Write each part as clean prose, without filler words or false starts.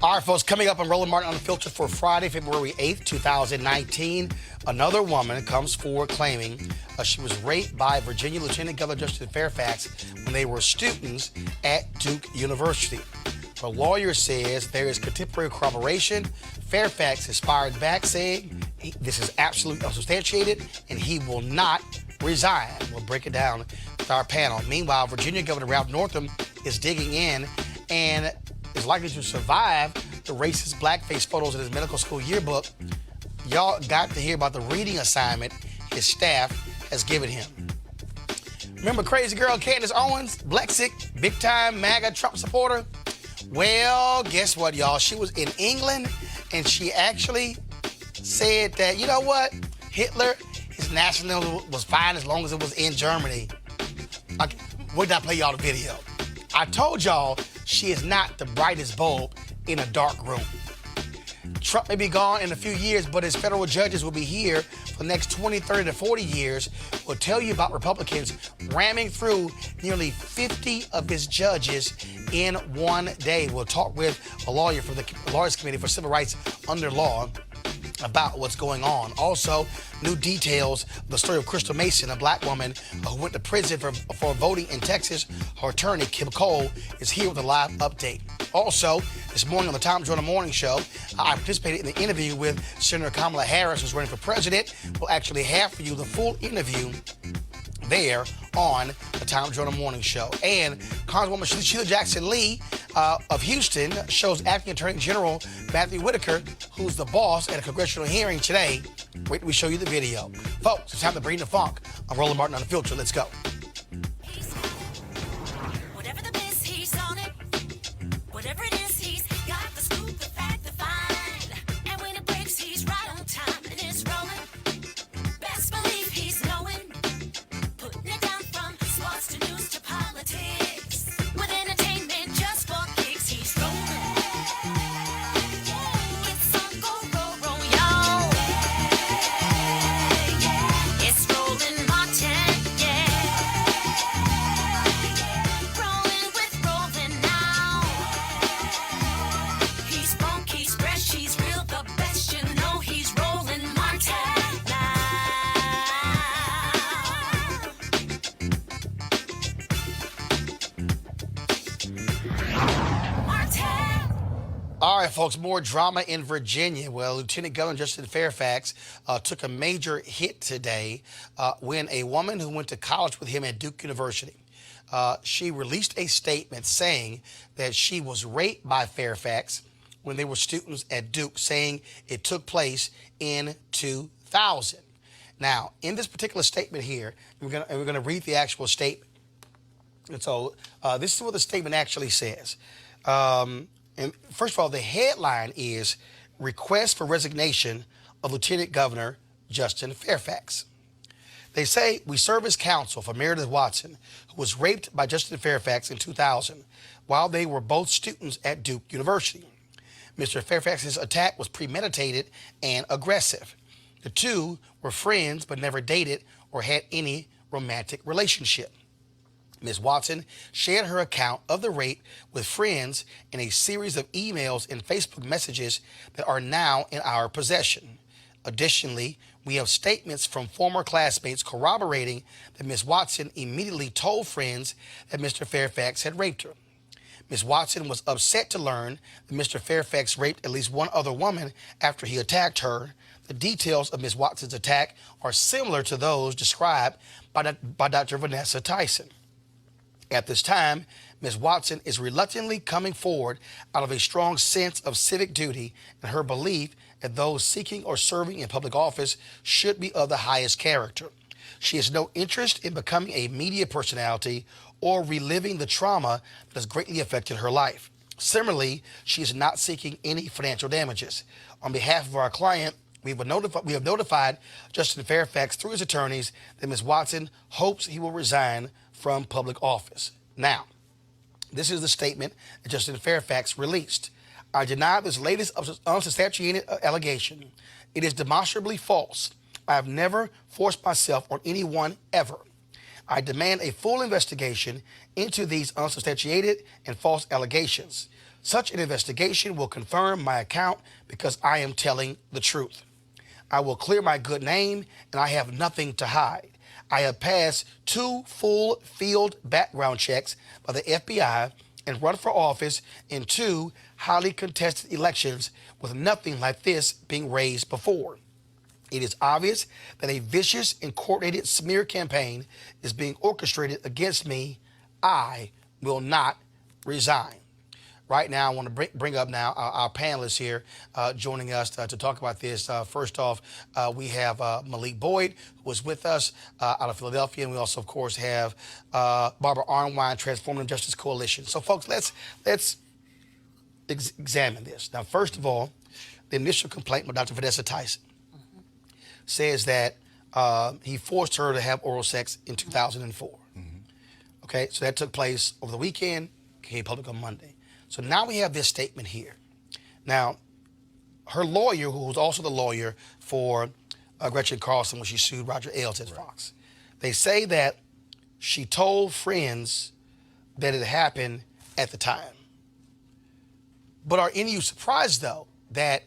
All right, folks, coming up on Roland Unfiltered for Friday, February 8th, 2019, another woman comes forward claiming she was raped by Virginia Lieutenant Governor Justin Fairfax when they were students at Duke University. Her lawyer says there is contemporary corroboration. Fairfax has fired back, saying this is absolutely unsubstantiated and he will not resign. We'll break it down with our panel. Meanwhile, Virginia Governor Ralph Northam is digging in and is likely to survive the racist blackface photos in his medical school yearbook. Y'all got to hear about the reading assignment his staff has given him. Remember crazy girl Candace Owens, Blexic, big-time MAGA Trump supporter? Well, guess what, y'all? She was in England, and she actually said that, you know what? Hitler, his nationalism was fine as long as it was in Germany. Okay, wait till I play y'all the video. I told y'all she is not the brightest bulb in a dark room. Trump may be gone in a few years, but his federal judges will be here for the next 20, 30 to 40 years. We'll tell you about Republicans ramming through nearly 50 of his judges in one day. We'll talk with a lawyer from the Lawyers Committee for Civil Rights Under Law about what's going on. Also, new details of the story of Crystal Mason, a black woman who went to prison for voting in Texas. Her attorney, Kim Cole, is here with a live update. Also, this morning on the Tom Jordan Morning Show, I participated in the interview with Senator Kamala Harris, who's running for president. We'll actually have for you the full interview there on the Tom Jordan Morning Show. And Congresswoman Sheila Jackson Lee of Houston shows Acting Attorney General Matthew Whitaker, who's the boss, at a congressional hearing today. Wait till we show you the video. Folks, it's time to bring the funk. I'm Roland Martin Unfiltered. Let's go. Whatever the biz, he's on it. Whatever it is, he's got the scoop, the fact, the find. And when it breaks, he's right on time and it's rolling. Best believe he's knowing. Putting it down from sports to news to politics. With entertainment just for kicks, he's rolling. It's on go, y'all. It's Roland Martin, yeah. Rolling with Roland now. He's funky, he's fresh, he's real, the best, you know he's Roland Martin now. Martin. All right, folks, more drama in Virginia. Well, Lieutenant Governor Justin Fairfax took a major hit today when a woman who went to college with him at Duke University, she released a statement saying that she was raped by Fairfax when they were students at Duke, saying it took place in 2000. Now, in this particular statement here, we're gonna read the actual statement. And so this is what the statement actually says. And first of all, the headline is Request for Resignation of Lieutenant Governor Justin Fairfax. They say, we serve as counsel for Meredith Watson, who was raped by Justin Fairfax in 2000 while they were both students at Duke University. Mr. Fairfax's attack was premeditated and aggressive. The two were friends but never dated or had any romantic relationship. Ms. Watson shared her account of the rape with friends in a series of emails and Facebook messages that are now in our possession. Additionally, we have statements from former classmates corroborating that Ms. Watson immediately told friends that Mr. Fairfax had raped her. Ms. Watson was upset to learn that Mr. Fairfax raped at least one other woman after he attacked her. The details of Ms. Watson's attack are similar to those described by Dr. Vanessa Tyson. At this time, Ms. Watson is reluctantly coming forward out of a strong sense of civic duty and her belief that those seeking or serving in public office should be of the highest character. She has no interest in becoming a media personality or reliving the trauma that has greatly affected her life. Similarly, she is not seeking any financial damages. On behalf of our client, we have notified Justin Fairfax through his attorneys that Ms. Watson hopes he will resign from public office. Now, this is the statement that Justin Fairfax released. I deny this latest unsubstantiated allegation. It is demonstrably false. I have never forced myself on anyone ever. I demand a full investigation into these unsubstantiated and false allegations. Such an investigation will confirm my account because I am telling the truth. I will clear my good name, and I have nothing to hide. I have passed 2 full field background checks by the FBI and run for office in 2 highly contested elections with nothing like this being raised before. It is obvious that a vicious and coordinated smear campaign is being orchestrated against me. I will not resign. Right now, I want to bring up now our panelists here joining us to talk about this. First off, we have Malik Boyd, who was with us out of Philadelphia, and we also, of course, have Barbara Arnwine, Transformative Justice Coalition. So, folks, let's examine this. Now, first of all, the initial complaint by Dr. Vanessa Tyson says that he forced her to have oral sex in 2004. Okay, so that took place over the weekend, came public on Monday. So now we have this statement here. Now, her lawyer, who was also the lawyer for Gretchen Carlson when she sued Roger Ailes at Fox, they say that she told friends that it happened at the time. But are any of you surprised, though, that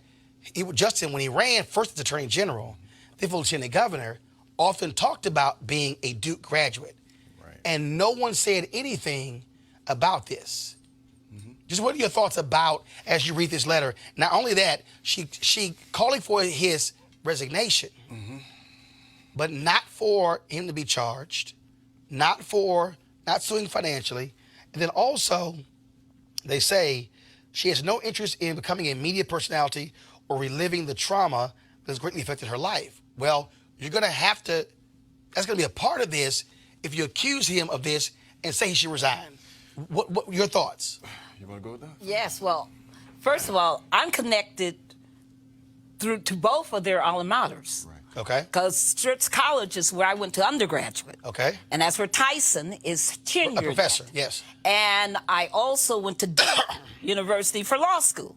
Justin, when he ran first as Attorney General, the Lieutenant Governor, often talked about being a Duke graduate. Right. And no one said anything about this. Just what are your thoughts about, as you read this letter? Not only that, she calling for his resignation, but not for him to be charged, not suing financially. And then also, they say she has no interest in becoming a media personality or reliving the trauma that has greatly affected her life. Well, you're going to have to, that's going to be a part of this if you accuse him of this and say he should resign. What your thoughts? You want to go with that? Yes, well, first of all, I'm connected to both of their alma maters. Right. Okay. Because Scripps College is where I went to undergraduate. Okay. And that's where Tyson is tenured. A professor, yes. And I also went to Duke University for law school.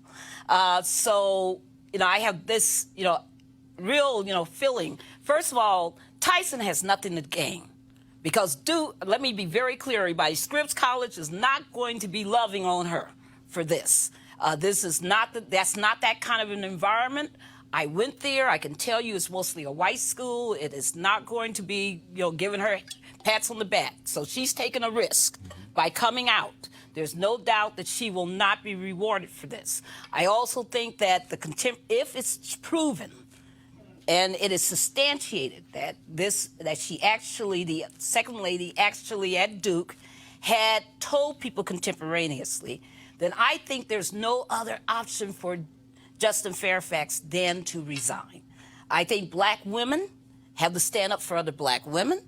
So, I have this, real, feeling. First of all, Tyson has nothing to gain. Because let me be very clear, everybody, Scripps College is not going to be loving on her for this. This is that's not that kind of an environment. I went there. I can tell you it's mostly a white school. It is not going to be, giving her pats on the back. So she's taking a risk by coming out. There's no doubt that she will not be rewarded for this. I also think that if it's proven, and it is substantiated that she actually, the second lady actually at Duke, had told people contemporaneously, then I think there's no other option for Justin Fairfax than to resign. I think black women have to stand up for other black women.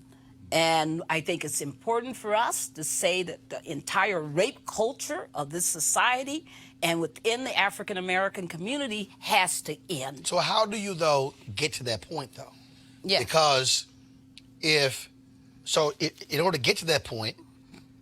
And I think it's important for us to say that the entire rape culture of this society and within the African-American community has to end. So how do you, though, get to that point, though? Yeah. Because in order to get to that point,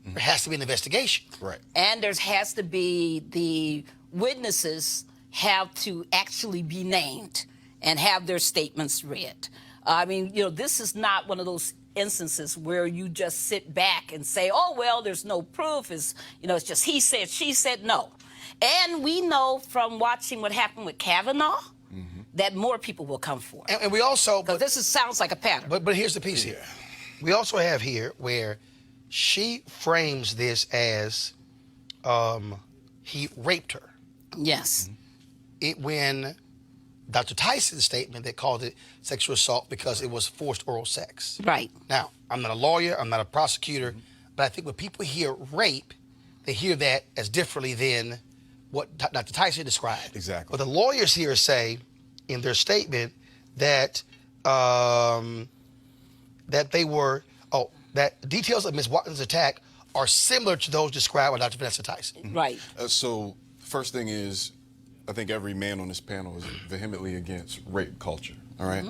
there has to be an investigation. Right. And there has to be the witnesses have to actually be named and have their statements read. I mean, this is not one of those instances where you just sit back and say, oh, well, there's no proof. It's just he said, she said. No. And we know from watching what happened with Kavanaugh that more people will come forward. And we also... Because sounds like a pattern. But here's the piece here. We also have here where she frames this as he raped her. Yes. When Dr. Tyson's statement, they called it sexual assault because it was forced oral sex. Right. Now, I'm not a lawyer, I'm not a prosecutor, but I think when people hear rape, they hear that as differently than what Dr. Tyson described. Exactly. But the lawyers here say in their statement that that details of Ms. Watkins' attack are similar to those described by Dr. Vanessa Tyson. Right. So first thing is, I think every man on this panel is vehemently against rape culture, all right?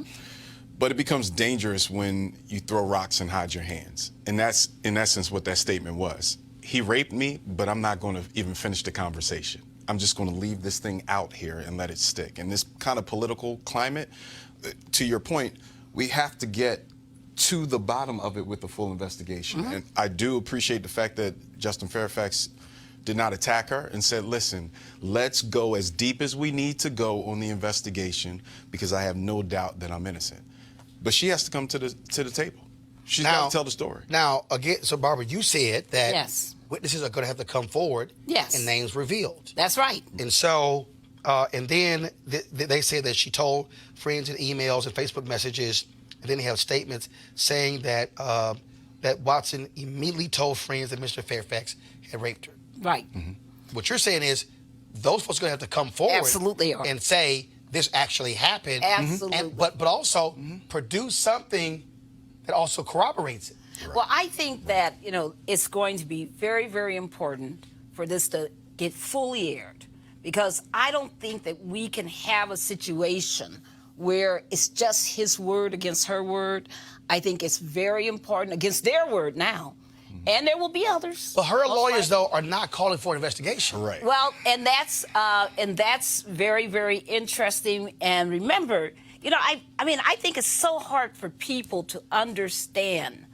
But it becomes dangerous when you throw rocks and hide your hands. And that's, in essence, what that statement was. He raped me, but I'm not going to even finish the conversation. I'm just going to leave this thing out here and let it stick. In this kind of political climate, to your point, we have to get to the bottom of it with the full investigation. And I do appreciate the fact that Justin Fairfax did not attack her and said, listen, let's go as deep as we need to go on the investigation because I have no doubt that I'm innocent. But she has to come to the table. She's got to tell the story. Now, again, so Barbara, you said that Yes. witnesses are going to have to come forward Yes. and names revealed. That's right. And so, and then they said that she told friends in emails and Facebook messages, and then they have statements saying that that Watson immediately told friends that Mr. Fairfax had raped her. Right. What you're saying is those folks are going to have to come forward Absolutely are. and say this actually happened. Absolutely. And, but also produce something that also corroborates it. Well, I think that, it's going to be very, very important for this to get fully aired, because I don't think that we can have a situation where it's just his word against her word. I think it's very important against their word now. And there will be others. But her Most lawyers, likely. though, are not calling for an investigation. Right. Well, and that's very, very interesting. And remember, I think it's so hard for people to understand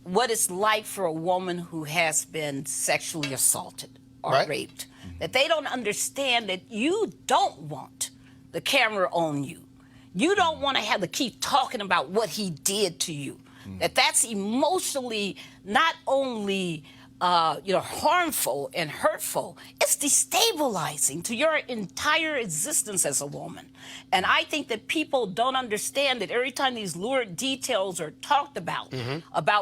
what it's like for a woman who has been sexually assaulted or Right. raped. That they don't understand that you don't want the camera on you. You don't want to have to keep talking about what he did to you. That's emotionally not only harmful and hurtful, it's destabilizing to your entire existence as a woman. And I think that people don't understand that every time these lurid details are talked about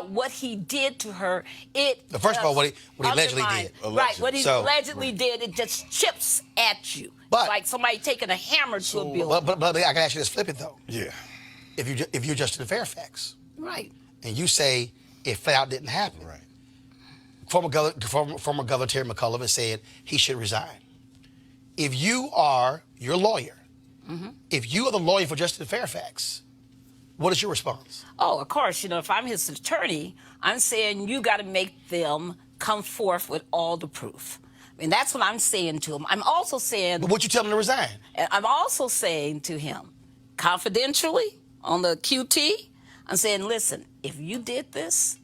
what he did to her, it First of all, what he allegedly undermines- did. Right, what he So- allegedly did, it just chips at you. But- It's like somebody taking a hammer to a building. But I can actually just flip it, though. Yeah. If you're Justin Fairfax Right. and you say it flat out didn't happen, Right. former Governor Terry McAuliffe has said he should resign. If you are your lawyer, if you are the lawyer for Justin Fairfax, what is your response? Oh, of course, if I'm his attorney, I'm saying you got to make them come forth with all the proof. I mean, that's what I'm saying to him. I'm also saying, But would you tell him to resign? I'm also saying to him, confidentially on the QT, I'm saying, listen, if you did this,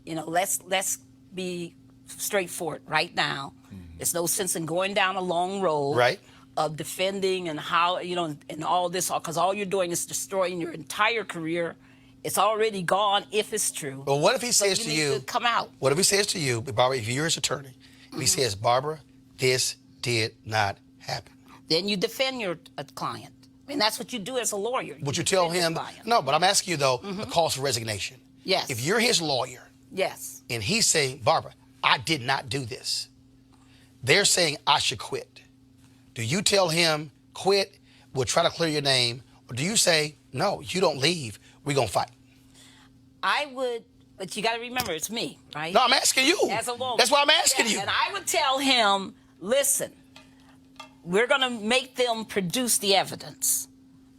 let's be straightforward right now. There's no sense in going down a long road Right. of defending and how, and all this, because all you're doing is destroying your entire career. It's already gone if it's true. But what if he So says to need you, to come out. what if he says to you, Barbara, if you're his attorney, if he says, Barbara, this did not happen. Then you defend your client. I mean, that's what you do as a lawyer. Would you tell defend him? your client. No, but I'm asking you, though, the cause for resignation. Yes. If you're his lawyer Yes. and he's saying, Barbara, I did not do this, they're saying I should quit. Do you tell him, quit, we'll try to clear your name, or do you say, no, you don't leave, we're going to fight? I would, but you got to remember, it's me, right? No, I'm asking you. As a woman. That's why I'm asking you. And I would tell him, listen, we're going to make them produce the evidence,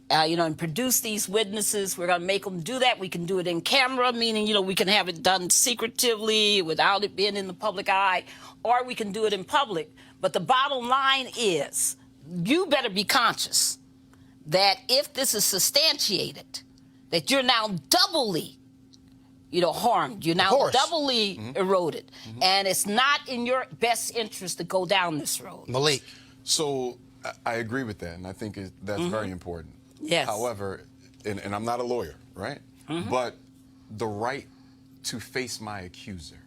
and produce these witnesses. We're going to make them do that. We can do it in camera, meaning, we can have it done secretively without it being in the public eye, or we can do it in public. But the bottom line is, you better be conscious that if this is substantiated, that you're now doubly harmed. You're now course. doubly eroded. And it's not in your best interest to go down this road. Malik. So I agree with that, and I think that's very important. Yes. However, and I'm not a lawyer, right? But the right to face my accuser.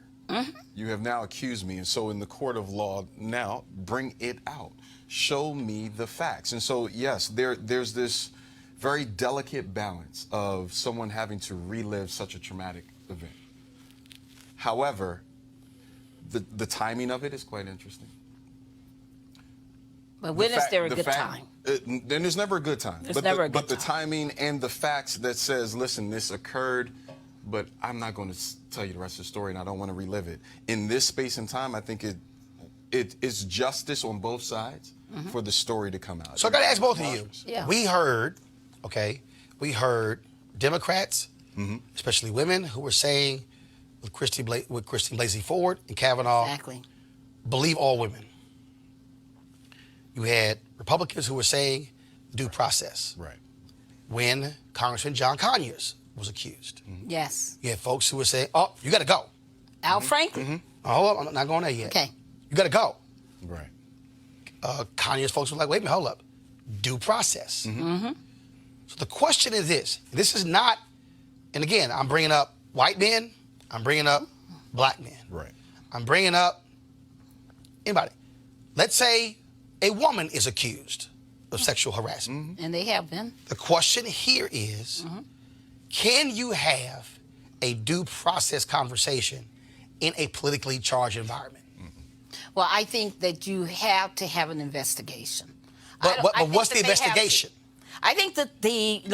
You have now accused me, and so in the court of law now, bring it out. Show me the facts. And so, yes, there's this very delicate balance of someone having to relive such a traumatic event. However, the timing of it is quite interesting. But when is there a good time? Then there's never a good time. There's never a good But the time. timing and the facts that says, listen, this occurred, but I'm not going to tell you the rest of the story, and I don't want to relive it. In this space and time, I think it is justice on both sides for the story to come out. So I got to ask both of you. Yeah. We heard Democrats, especially women, who were saying with Christine Blasey Ford and Kavanaugh, Exactly. believe all women. You had Republicans who were saying due process Right. when Congressman John Conyers was accused. Yes. You had folks who were saying, oh, you got to go. Al Franken. Oh, hold on, I'm not going there yet. Okay. You got to go. Right. Kanye's folks were like, wait a minute, hold up. Due process. So the question is this. This is not, and again, I'm bringing up white men. I'm bringing up black men. Right. I'm bringing up anybody. Let's say a woman is accused of sexual harassment. And they have been. The question here is, can you have a due process conversation in a politically charged environment? Well, I think that you have to have an investigation. But I think what's that the they have to. investigation? I think that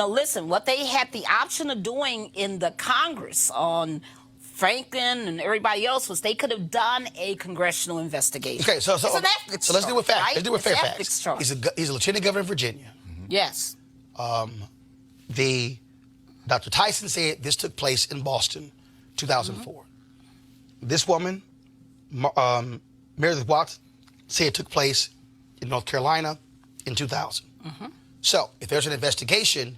listen, what they had the option of doing in the Congress on Franklin and everybody else was they could have done a congressional investigation. Okay, so it's an ethics let's do it with facts. right? Let's do it with It's Fairfax. ethics charge. He's a lieutenant governor of Virginia. Yes. Dr. Tyson said this took place in Boston, 2004. This woman, Meredith Watts, said it took place in North Carolina in 2000. So if there's an investigation,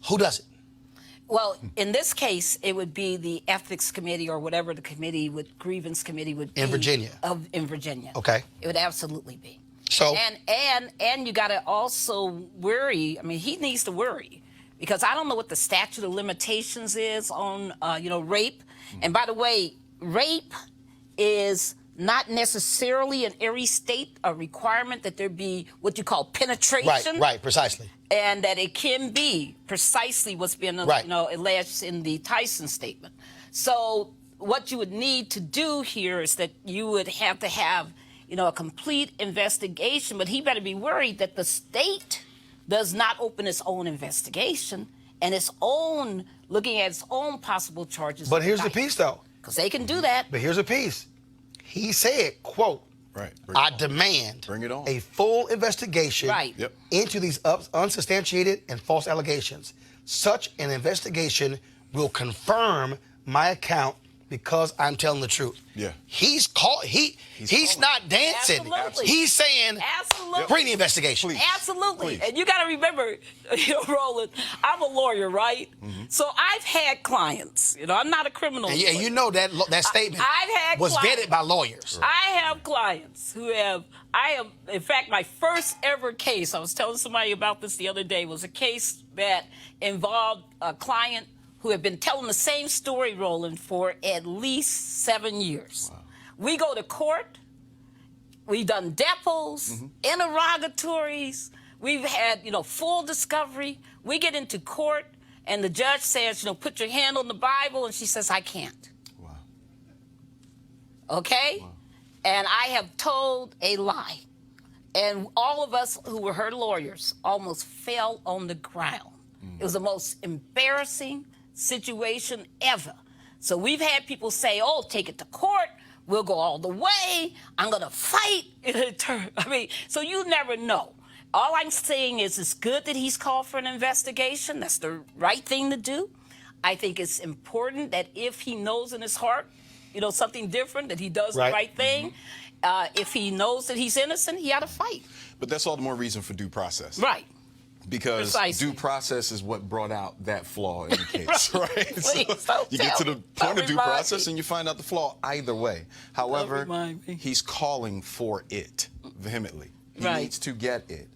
who does it? Well, in this case, it would be the ethics committee or whatever the committee grievance committee would be. In Virginia. In Virginia. Okay. It would absolutely be. So And you got to also worry. I mean, he needs to worry because I don't know what the statute of limitations is on rape. And by the way, rape is not necessarily in every state a requirement that there be what you call penetration. Right, precisely. And that it can be precisely what's been alleged in the Tyson statement. So what you would need to do here is that you would have to have a complete investigation, but he better be worried that the state does not open its own investigation and looking at its own possible charges. But here's the piece, though. Because they can do that. But here's the piece. He said, quote, Right. I demand Bring it on. a full investigation Yep. into these unsubstantiated and false allegations. Such an investigation will confirm my account because I'm telling the truth. Yeah. He's not dancing. Absolutely. He's saying, Absolutely. bring the investigation. Please. Absolutely. Please. And you got to remember, Roland, I'm a lawyer, right? So I've had clients. I'm not a criminal And lawyer. you know that statement I've had was clients. vetted by lawyers. I have clients who in fact, my first ever case, I was telling somebody about this the other day, was a case that involved a client who had been telling the same story, Roland, for at least 7 years. Wow. We go to court. We've done depots, interrogatories. We've had, full discovery. We get into court, and the judge says, put your hand on the Bible, and she says, I can't. Wow. Okay? Wow. And I have told a lie. And all of us who were her lawyers almost fell on the ground. It was the most embarrassing situation ever. So we've had people say, oh, take it to court. We'll go all the way. I'm going to fight. So you never know. All I'm saying is it's good that he's called for an investigation. That's the right thing to do. I think it's important that if he knows in his heart, something different, that he does the right thing. If he knows that he's innocent, he ought to fight. But that's all the more reason for due process. Right. Because Precisely. due process is what brought out that flaw in the case, right? Please, don't you get to the point of due remind process me. and you find out the flaw either way. However, remind me. he's calling for it vehemently. He Right. needs to get it.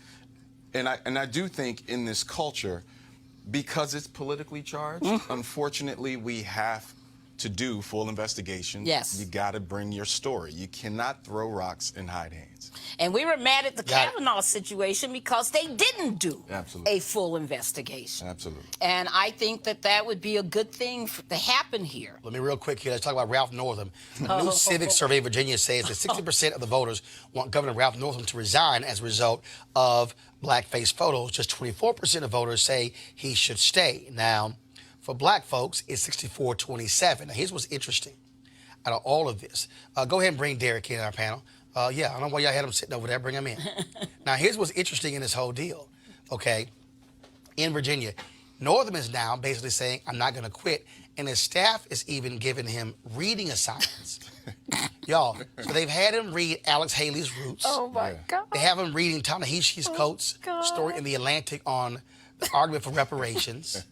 And I do think in this culture, because it's politically charged, unfortunately, we have to do full investigation. Yes. You got to bring your story. You cannot throw rocks and hide hands. And we were mad at the Got it. Kavanaugh situation because they didn't do Absolutely. a full investigation. Absolutely. And I think that would be a good thing to happen here. Let me real quick here. Let's talk about Ralph Northam. A new civic survey in Virginia says that 60% of the voters want Governor Ralph Northam to resign as a result of blackface photos. Just 24% of voters say he should stay. Now, for black folks, it's 64-27. Now, here's what's interesting out of all of this. Go ahead and bring Derek in our panel. I don't know why y'all had him sitting over there. Bring him in. Now, here's what's interesting in this whole deal, okay? In Virginia, Northam is now basically saying, I'm not going to quit. And his staff is even giving him reading assignments. Y'all, so they've had him read Alex Haley's Roots. Oh, my God. They have him reading Ta-Nehisi Coates' story in The Atlantic on the argument for reparations.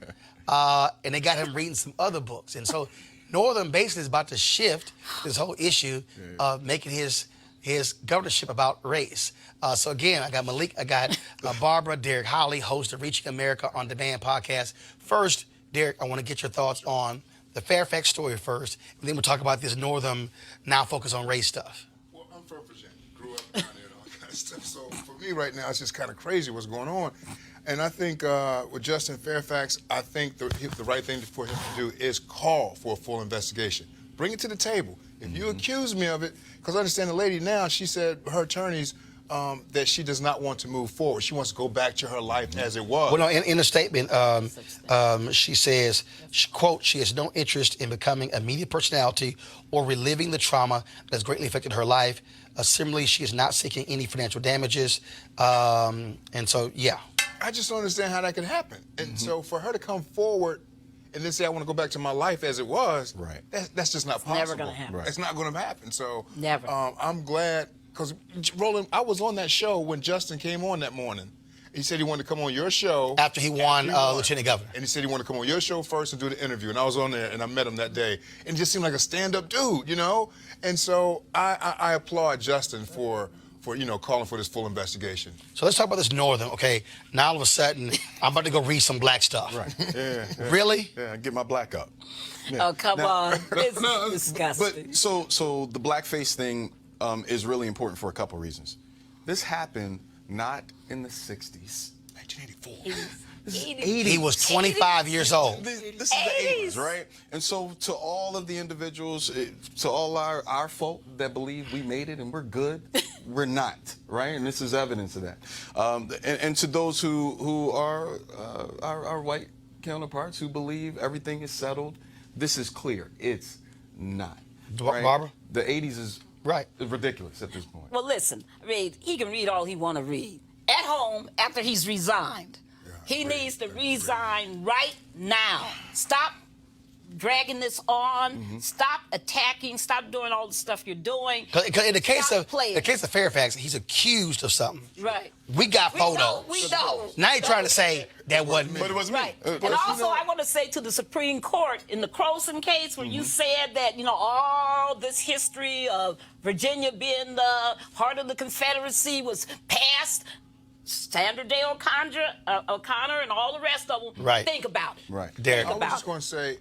And they got him reading some other books. And so Northam basically is about to shift this whole issue of making his his governorship about race. So again, I got Malik, I got Barbara, Derek Holly, host of Reaching America on Demand podcast. First, Derek, I want to get your thoughts on the Fairfax story first, and then we'll talk about this Northam now focus on race stuff. Well, I'm from Virginia, grew up down there and all kind of stuff. So for me right now, it's just kind of crazy what's going on. And I think with Justin Fairfax, I think the right thing for him to do is call for a full investigation. Bring it to the table. If you accuse me of it, because I understand the lady now, she said her attorneys that she does not want to move forward. She wants to go back to her life as it was. Well, no, in a statement, she says, quote, she has no interest in becoming a media personality or reliving the trauma that's greatly affected her life. Similarly, she is not seeking any financial damages. And so, yeah. I just don't understand how that could happen. And so for her to come forward and then say, I want to go back to my life as it was, Right. That's just not possible. Never going to happen. Right. It's not going to happen. So Never. I'm glad, because Roland, I was on that show when Justin came on that morning. He said he wanted to come on your show. After he won Lieutenant Governor. And he said he wanted to come on your show first and do the interview. And I was on there and I met him that day. And he just seemed like a stand-up dude, you know? And so I applaud Justin for calling for this full investigation. So let's talk about this Northam, okay? Now all of a sudden, I'm about to go read some black stuff. Right. Yeah. Really? Yeah, get my black up. Yeah. Oh, come on. It's disgusting. But so the blackface thing is really important for a couple reasons. This happened not in the 60s. 1984. This is 80s. 80s. He was 25 years old. This is the 80s, right? And so to all of the individuals, to all our folk that believe we made it and we're good, we're not, right? And this is evidence of that. And to those who are our white counterparts who believe everything is settled, this is clear. It's not. Right? Barbara? The 80s is Right. ridiculous at this point. Well, listen, I mean, he can read all he want to read. At home, after he's resigned, he needs to resign right now. Stop dragging this on. Stop attacking. Stop doing all the stuff you're doing. Because in the case Stop of playing. the case of Fairfax, he's accused of something. Right. We got photos. We know. Now you're trying to say that wasn't me. But it was me. Right. But And you also, know- I want to say to the Supreme Court, in the Croson case, where you said that, all this history of Virginia being the heart of the Confederacy was past, Sandra Day O'Connor and all the rest of them. Right. Think about it. Right. Derek. I was About just going to say,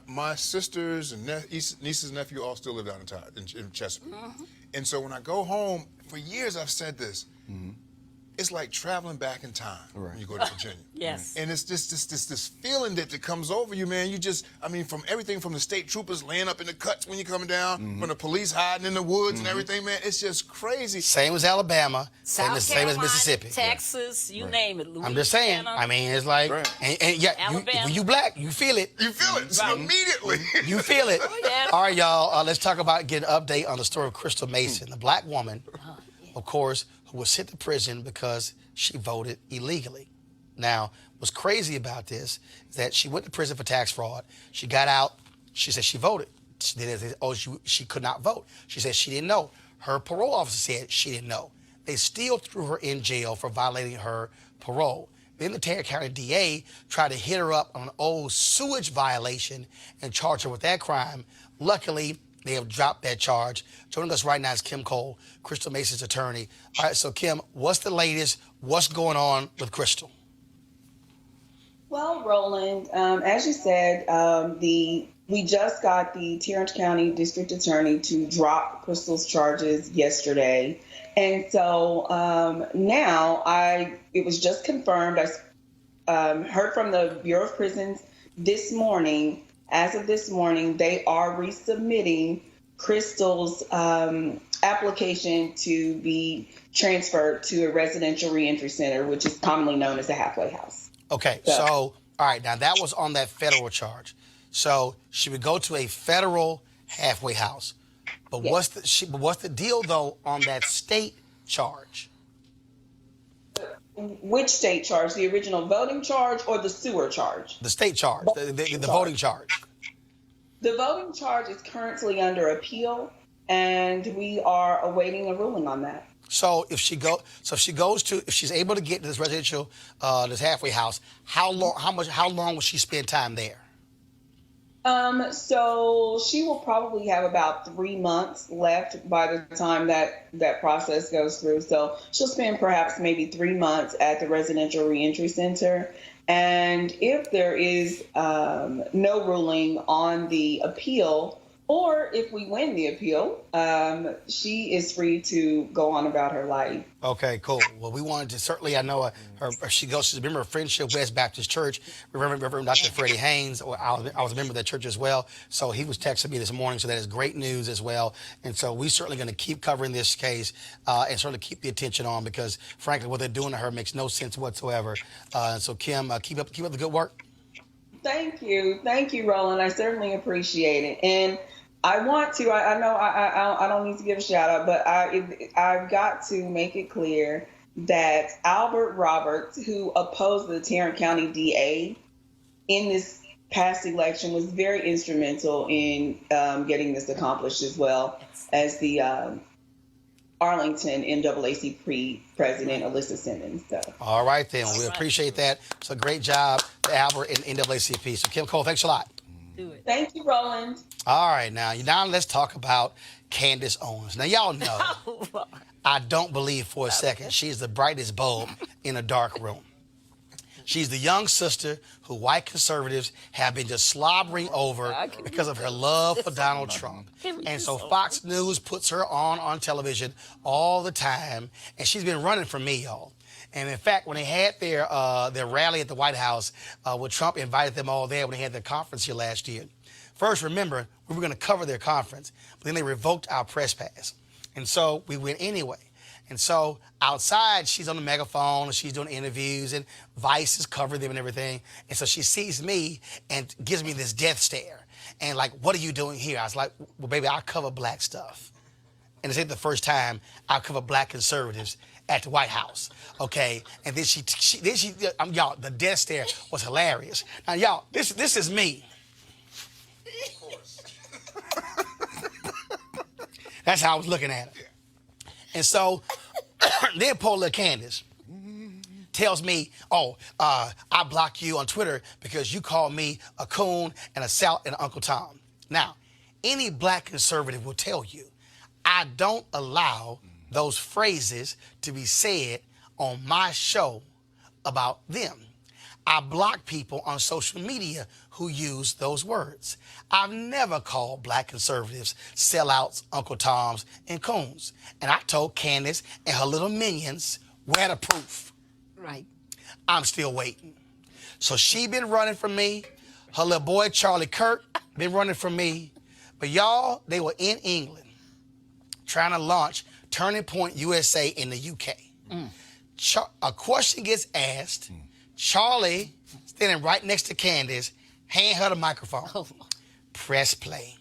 my sisters and nieces and nephew all still live down in Chesapeake. And so when I go home, for years I've said this, it's like traveling back in time when you go to Virginia. Yes. And it's just this feeling that comes over you, man. From everything from the state troopers laying up in the cuts when you're coming down, from the police hiding in the woods and everything, man. It's just crazy. Same as Alabama, same as Carolina, Mississippi. Texas, you name it. Louisiana. I'm just saying. I mean, it's like, Right. and yeah, Alabama. when you black, you feel it. You feel it Right. immediately. You feel it. Yeah. All right, y'all. Let's talk about getting an update on the story of Crystal Mason, the black woman, of course, who was sent to prison because she voted illegally. Now, what's crazy about this is that she went to prison for tax fraud. She got out. She said she voted. She could not vote. She said she didn't know. Her parole officer said she didn't know. They still threw her in jail for violating her parole. Then the Tarrant County DA tried to hit her up on an old sewage violation and charge her with that crime. Luckily, they have dropped that charge. Joining us right now is Kim Cole, Crystal Mason's attorney. All right, so Kim, what's the latest? What's going on with Crystal? Well, Roland, as you said, we just got the Tarrant County District Attorney to drop Crystal's charges yesterday. And so now it was just confirmed. I heard from the Bureau of Prisons this morning. As of this morning, they are resubmitting Crystal's application to be transferred to a residential reentry center, which is commonly known as a halfway house. Okay, so, all right, now that was on that federal charge. So she would go to a federal halfway house. But Yes. what's the deal, though, on that state charge? Which state charge? The original voting charge or the sewer charge? The state charge, the voting charge. The voting charge is currently under appeal, and we are awaiting a ruling on that. So if she's able to get to this residential, this halfway house, how long will she spend time there? So she will probably have about 3 months left by the time that process goes through. So she'll spend perhaps maybe 3 months at the residential reentry center. And if there is no ruling on the appeal, or if we win the appeal, she is free to go on about her life. Okay, cool. Well, we wanted to certainly. I know she's a member of Friendship West Baptist Church. Reverend Dr. Freddie Haynes. I was a member of that church as well. So he was texting me this morning. So that is great news as well. And so we're certainly going to keep covering this case and certainly keep the attention on, because frankly, what they're doing to her makes no sense whatsoever. And so Kim, keep up the good work. Thank you, Roland. I certainly appreciate it. And I want to. I know I don't need to give a shout out, but I've got to make it clear that Albert Roberts, who opposed the Tarrant County DA in this past election, was very instrumental in getting this accomplished, as well as the Arlington NAACP president, Alyssa Simmons. So. All right, then. We appreciate that. So great job to Albert and NAACP. So Kim Cole, thanks a lot. Thank you, Roland. All right, now let's talk about Candace Owens. Now, y'all know I don't believe for a second she's the brightest bulb in a dark room. She's the young sister who white conservatives have been just slobbering over because of her love for Donald Trump. And so Fox News puts her on television all the time, and she's been running from me, y'all. And in fact, when they had their rally at the White House, where Trump invited them all there when they had their conference here last year. First, remember, we were going to cover their conference, but then they revoked our press pass. And so we went anyway. And so outside, she's on the megaphone, and she's doing interviews, and Vice has covered them and everything. And so she sees me and gives me this death stare. And like, what are you doing here? I was like, well, baby, I cover black stuff. And this ain't the first time I cover black conservatives at the White House, okay? And then y'all, the death stare was hilarious. Now, y'all, this is me. Of course. That's how I was looking at it. And so, then poor little Candace tells me, I blocked you on Twitter because you called me a coon and a salt and Uncle Tom. Now, any black conservative will tell you, I don't allow those phrases to be said on my show about them. I block people on social media who use those words. I've never called black conservatives sellouts, Uncle Toms, and coons. And I told Candace and her little minions, where the proof? Right. I'm still waiting. So she been running from me. Her little boy, Charlie Kirk, been running from me. But y'all, they were in England trying to launch Turning Point USA in the UK. A question gets asked. Charlie, standing right next to Candace, hand her the microphone. Press play.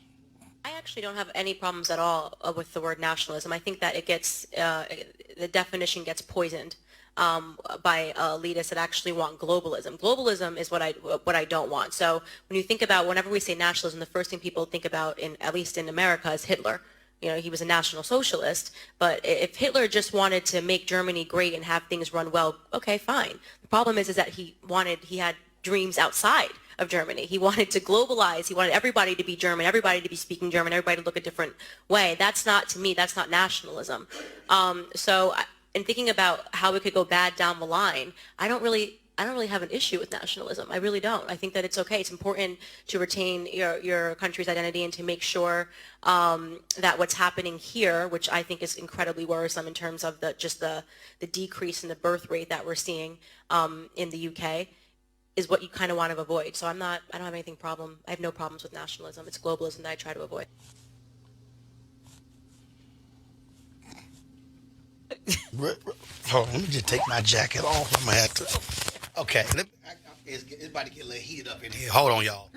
I actually don't have any problems at all with the word nationalism. I think that it gets, the definition gets poisoned by elitists that actually want globalism. Globalism is what I don't want. So when you think about, whenever we say nationalism, the first thing people think about, at least in America, is Hitler. You know, he was a National Socialist, but if Hitler just wanted to make Germany great and have things run well, okay, fine. The problem is that he had dreams outside of Germany. He wanted to globalize. He wanted everybody to be German, everybody to be speaking German, everybody to look a different way. That's not, to me, that's not nationalism. So in thinking about how it could go bad down the line, I don't really have an issue with nationalism. I really don't. I think that it's okay. It's important to retain your country's identity and to make sure that what's happening here, which I think is incredibly worrisome in terms of the decrease in the birth rate that we're seeing in the UK, is what you kind of want to avoid. So I don't have anything problem. I have no problems with nationalism. It's globalism that I try to avoid. Hold on, let me just take my jacket off. I'm gonna have to. Okay, it's about to get a little heated up in here. Hold on, y'all.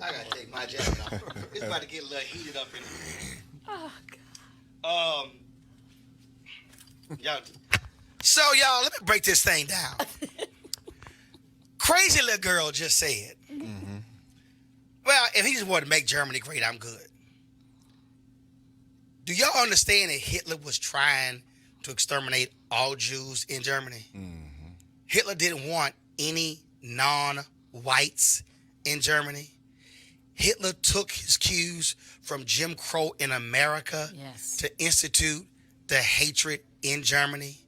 I gotta take my jacket off. It's about to get a little heated up in here. Oh God. Y'all, let me break this thing down. Crazy little girl just said, well, if he just wanted to make Germany great, I'm good. Do y'all understand that Hitler was trying to exterminate all Jews in Germany? Hitler didn't want any whites in Germany. Hitler took his cues from Jim Crow in America to institute the hatred in Germany.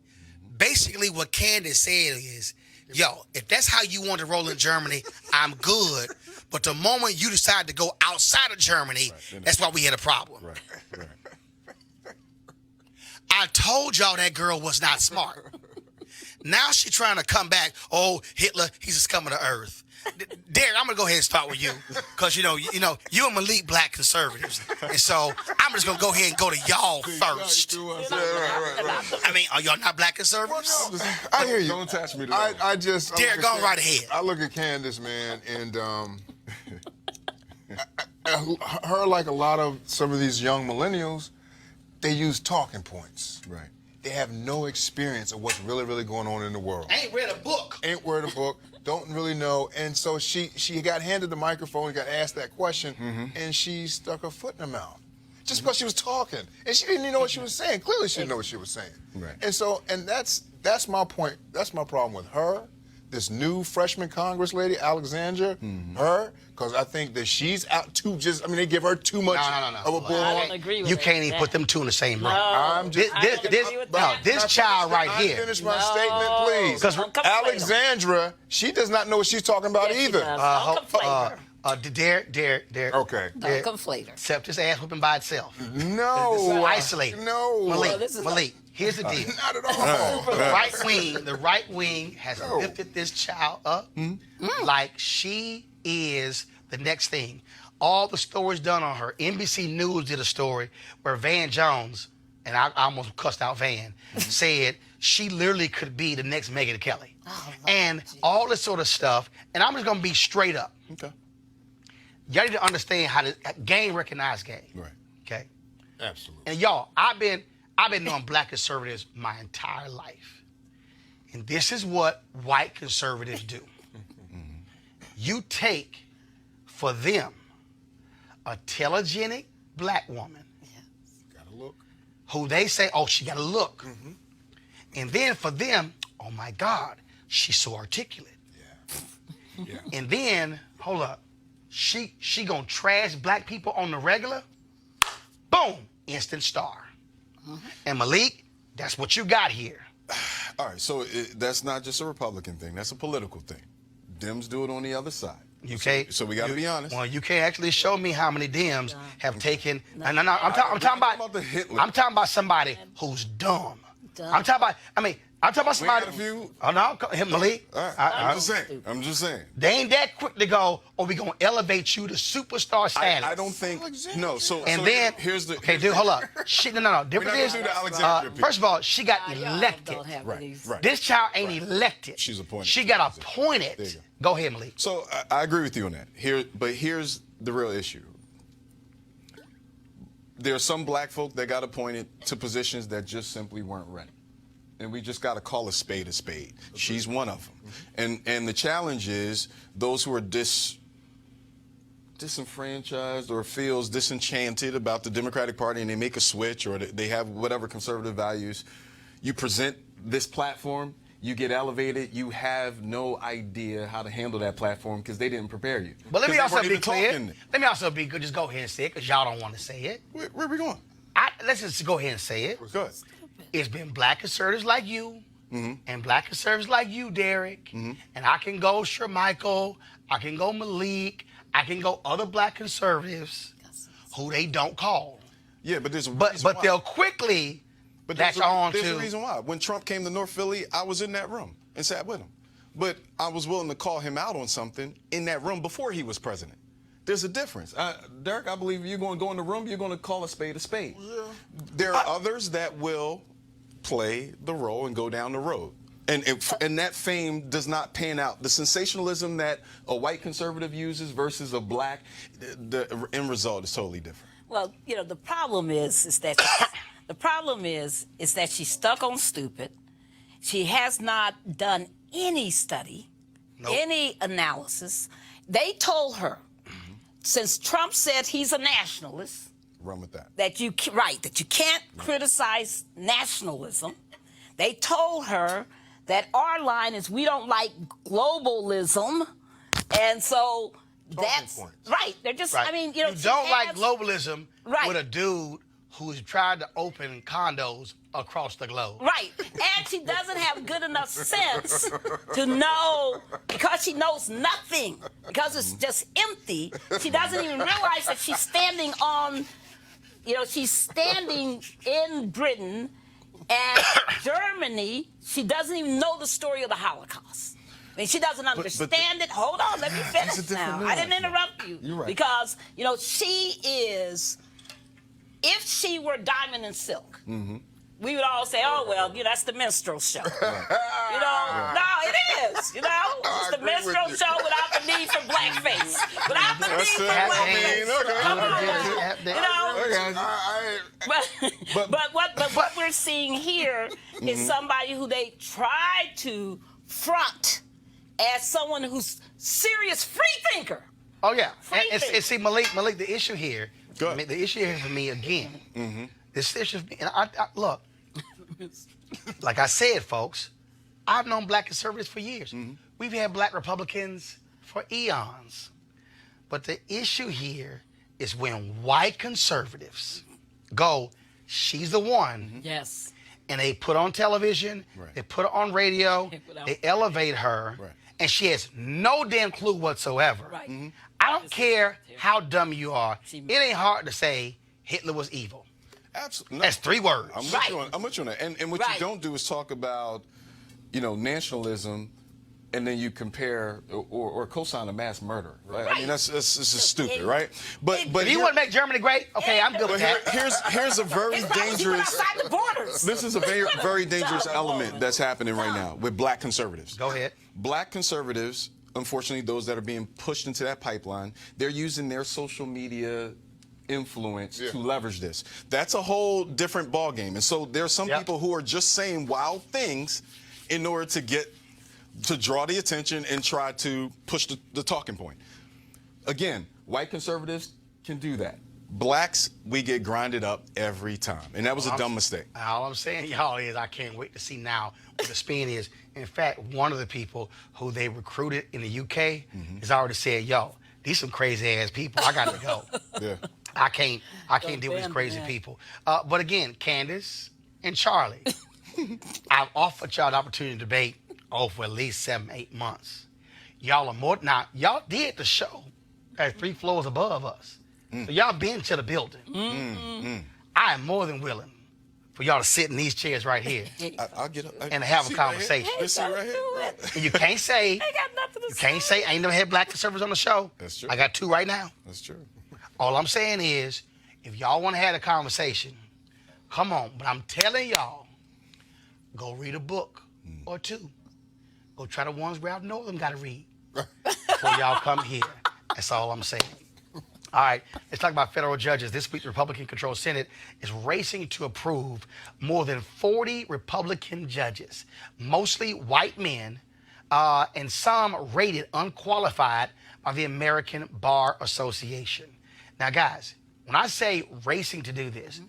Basically, what Candace said is, yo, if that's how you want to roll in Germany, I'm good. But the moment you decide to go outside of Germany, that's why we had a problem. Right. I told y'all that girl was not smart. Now she's trying to come back. Oh, Hitler, he's just coming to earth. Derek, I'm gonna go ahead and start with you, because you and Malik black conservatives, and so I'm just gonna go ahead and go to y'all first. I mean, are y'all not black conservatives? Well, no, I hear you. Don't attach me to that. I just Derek, go right ahead. I look at Candace, man, and her, like a lot of some of these young millennials, they use talking points. Right. They have no experience of what's really, really going on in the world. Ain't read a book. Ain't read a book. Don't really know. And so she got handed the microphone, got asked that question, and she stuck her foot in her mouth. Just because she was talking. And she didn't even know what she was saying. Clearly she didn't know what she was saying. Right. And so, and that's my point. That's my problem with her, this new freshman Congress lady, Alexandra, her, because I think that she's out too they give her too much of a bull. I don't agree with You that. can't even put them two in the same room. I'm just, This child right here. Finish my statement, please. Because Alexandra, she does not know what she's talking about either. Don't conflate her. Derek. Okay. Don't conflate her. Except this ass whipping by itself. No. Isolated. No. Malik, here's the deal. Not at all. The right wing has lifted this child up like she is the next thing. All the stories done on her. NBC News did a story where Van Jones, and I almost cussed out Van, said she literally could be the next Megyn Kelly. And all this sort of stuff. And I'm just going to be straight up. Okay. Y'all need to understand how to game recognize game. Right. Okay? Absolutely. And y'all, I've been knowing black conservatives my entire life. And this is what white conservatives do. You take for them a telegenic black woman Got to look. who they say, oh, she got to look. And then for them, oh my God, she's so articulate. Yeah. And then, hold up, she gonna trash black people on the regular. Boom, instant star. And Malik, that's what you got here. All right, so that's not just a Republican thing. That's a political thing. Dems do it on the other side. So we got to be honest. Well, you can't actually show me how many Dems have taken. No, I'm talking about the Hitler. I'm talking about somebody who's dumb. I'm talking about somebody. We got a few. Oh no, Malik. All right, I'm just saying. They ain't that quick to go. Oh, we gonna elevate you to superstar status. I don't think. No. So then here's the. Okay, dude, hold up. Shit, no. Different is. do the Alexandria piece. First of all, she got elected. Right. This child ain't elected. She's appointed. She got appointed. There you Go ahead, Malik. So I agree with you on that. Here's the real issue. There are some black folk that got appointed to positions that just simply weren't ready. And we just got to call a spade a spade. She's one of them. And the challenge is those who are disenfranchised or feels disenchanted about the Democratic Party and they make a switch or they have whatever conservative values, you present this platform, you get elevated, you have no idea how to handle that platform because they didn't prepare you. But let me also be even clear. talking. Let me also be good. Just go ahead and say it because y'all don't want to say it. Where are we going? Let's just go ahead and say it. Good. It's been black conservatives like you and black conservatives like you, Derek. And I can go Shermichael, I can go Malik, I can go other black conservatives who they don't call. Yeah, but there's a But reason why. they'll quickly latch on There's to. a reason why. When Trump came to North Philly, I was in that room and sat with him. But I was willing to call him out on something in that room before he was president. There's a difference. Derek, I believe you're going to go in the room, you're going to call a spade a spade. Yeah. There are others that will play the role and go down the road. And that fame does not pan out. The sensationalism that a white conservative uses versus a black, the end result is totally different. Well, the problem is that she's stuck on stupid. She has not done any study, any analysis. They told her, since Trump said he's a nationalist, Run with that. that you can't criticize nationalism. They told her that our line is we don't like globalism. And so that's points. right. They're just, Right. I mean, you she don't like has- globalism Right. with a dude who's tried to open condos across the globe. Right. And she doesn't have good enough sense to know, because she knows nothing, because it's just empty, she doesn't even realize that she's standing on, she's standing in Britain and Germany. She doesn't even know the story of the Holocaust. I mean, she doesn't understand it. Hold on, let me finish different now. I didn't nuance, interrupt you. You're right. Because, she is, if she were Diamond and Silk, we would all say, oh, well, that's the minstrel show. No, it is. It's the agree with minstrel you. show without the need for blackface. Without the need for it. blackface. Come on, Okay. But what we're seeing here is somebody who they try to front as someone who's serious free thinker. Oh yeah, Free and thinker. see, Malik, the issue here, Go ahead. the issue here for me again, this issue, and I look, like I said, folks, I've known black conservatives for years. We've had black Republicans for eons, but the issue here is when white conservatives go, she's the one, Yes. and they put on television, Right. they put her on radio, they elevate her, Right. and she has no damn clue whatsoever. Right. I don't care how dumb you are. It ain't hard to say Hitler was evil. Absolutely. That's 3 words. I'm with, Right. you on, I'm with you on that. And what Right. you don't do is talk about, nationalism, and then you compare or co-sign a mass murder. Right? I mean, that's just stupid, right? But If you want to make Germany great, okay, I'm good with that. here's a very It's like she went dangerous. outside the borders. This is a very dangerous Stop. element that's happening right now with black conservatives. Go ahead. Black conservatives, unfortunately, those that are being pushed into that pipeline, they're using their social media influence to leverage this. That's a whole different ballgame. And so there are some Yep. people who are just saying wild things in order to draw the attention and try to push the talking point. Again, white conservatives can do that. Blacks, we get grinded up every time. And that was a dumb mistake. All I'm saying, y'all, is I can't wait to see now what the spin is. In fact, one of the people who they recruited in the UK has already said, yo, these some crazy ass people. I got to go. Yeah. I can't deal with these crazy people. But again, Candace and Charlie, I've offered y'all the opportunity to debate for at least 7-8 months. Y'all are more now. Y'all did the show at 3 floors above us, so y'all been to the building. I am more than willing for y'all to sit in these chairs right here I'll get up and have a conversation. This seat right here. And you can't say Ain't got nothing to you say. can't say I ain't never had black conservatives on the show. That's true. I got 2 right now. That's true. All I'm saying is, if y'all want to have a conversation, come on. But I'm telling y'all, go read a book or 2. Go try the ones where I know them got to read before y'all come here. That's all I'm saying. All right, let's talk about federal judges. This week, the Republican-controlled Senate is racing to approve more than 40 Republican judges, mostly white men, and some rated unqualified by the American Bar Association. Now, guys, when I say racing to do this,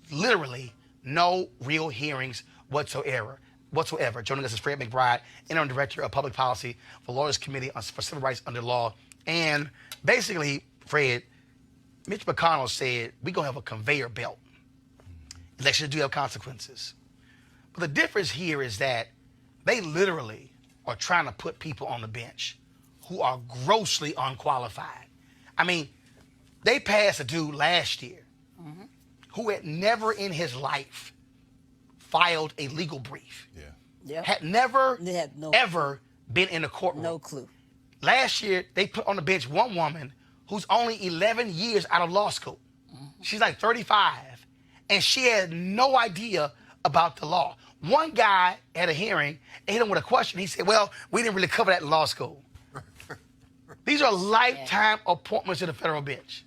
literally no real hearings whatsoever. Joining us is Fred McBride, Interim Director of Public Policy for Lawyers Committee for Civil Rights Under Law. And basically, Fred, Mitch McConnell said we're going to have a conveyor belt. Elections do have consequences. But the difference here is that they literally are trying to put people on the bench who are grossly unqualified. I mean, they passed a dude last year who had never in his life filed a legal brief. Yeah. Yep. Had never, They had no ever been in a courtroom. No clue. Last year, they put on the bench one woman who's only 11 years out of law school. She's like 35, and she had no idea about the law. One guy at a hearing, they hit him with a question. He said, well, we didn't really cover that in law school. These are lifetime appointments to the federal bench.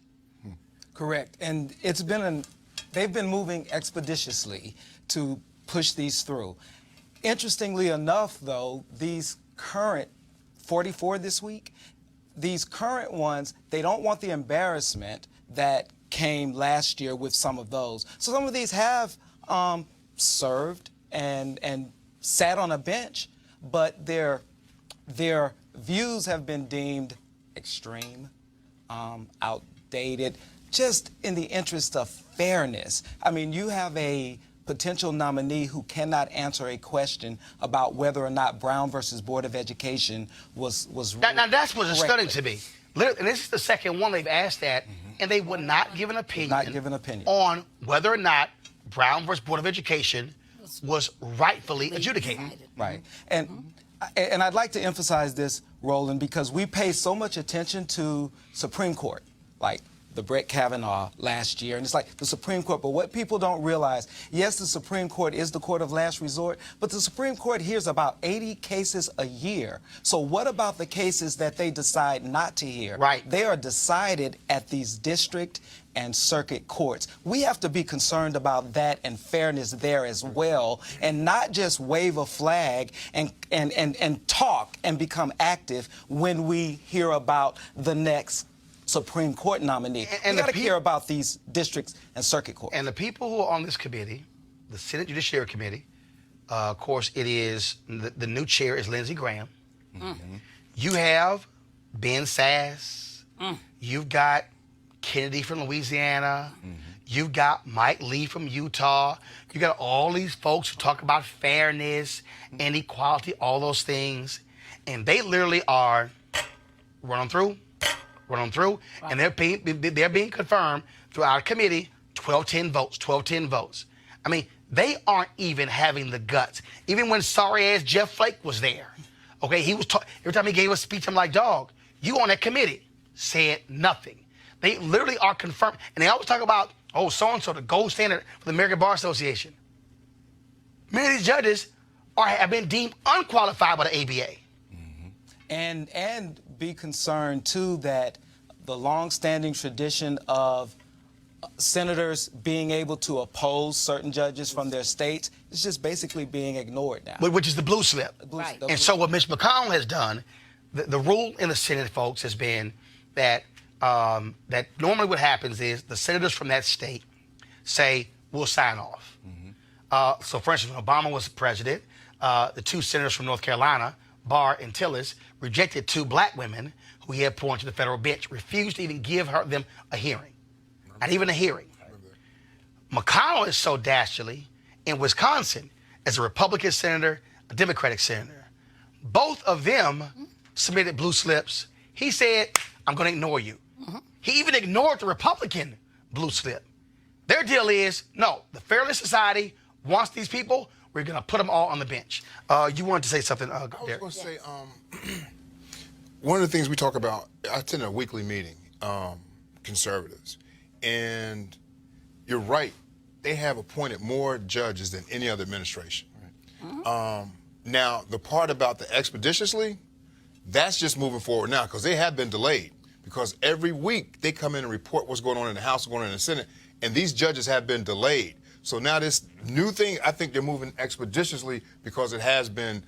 Correct. And they've been moving expeditiously to push these through. Interestingly enough, though, these current 44 this week, these current ones, they don't want the embarrassment that came last year with some of those. So some of these have served and sat on a bench, but their views have been deemed extreme, outdated, just in the interest of fairness. I mean, you have a potential nominee who cannot answer a question about whether or not Brown versus Board of Education was Now that's what's stunning to me. Literally, and this is the second one they've asked that, and they would not give an opinion. Not give an opinion on whether or not Brown versus Board of Education was rightfully adjudicated. Right. And I'd like to emphasize this, Roland, because we pay so much attention to Supreme Court, like the Brett Kavanaugh last year, and it's like the Supreme Court. But what people don't realize, yes, the Supreme Court is the court of last resort, but the Supreme Court hears about 80 cases a year. So what about the cases that they decide not to hear? Right. They are decided at these district and circuit courts. We have to be concerned about that and fairness there as well, and not just wave a flag and talk and become active when we hear about the next Supreme Court nominee. And we got to the care about these districts and circuit courts. And the people who are on this committee, the Senate Judiciary Committee, of course, it is the new chair is Lindsey Graham. You have Ben Sass. You've got Kennedy from Louisiana. You've got Mike Lee from Utah. You got all these folks who talk about fairness and equality, all those things, and they literally are run them through. And they're being confirmed through our committee, 12-10 votes, 12-10 votes. I mean, they aren't even having the guts. Even when sorry-ass Jeff Flake was there, okay, he was every time he gave a speech, I'm like, dog, you on that committee said nothing. They literally are confirmed. And they always talk about, oh, so-and-so, the gold standard for the American Bar Association. Many of these judges have been deemed unqualified by the ABA. And be concerned, too, that the long-standing tradition of senators being able to oppose certain judges from their states is just basically being ignored now. Which is the blue slip. Right. And so what Mitch McConnell has done, the rule in the Senate, folks, has been that that normally what happens is the senators from that state say, we'll sign off. So, for instance, when Obama was president, the two senators from North Carolina, Barr and Tillis, rejected two black women who he had appointed to the federal bench, refused to even give them a hearing. Not even a hearing. McConnell is so dastardly in Wisconsin as a Republican senator, a Democratic senator. Both of them submitted blue slips. He said, I'm going to ignore you. He even ignored the Republican blue slip. Their deal is, no, the Fairness Society wants these people. We're going to put them all on the bench. You wanted to say something, I Derek? was going to say, one of the things we talk about, I attend a weekly meeting, conservatives, and you're right. They have appointed more judges than any other administration. Now, the part about the expeditiously, that's just moving forward now because they have been delayed. Because every week they come in and report what's going on in the House, what's going on in the Senate, and these judges have been delayed. So now this new thing, I think they're moving expeditiously because it has been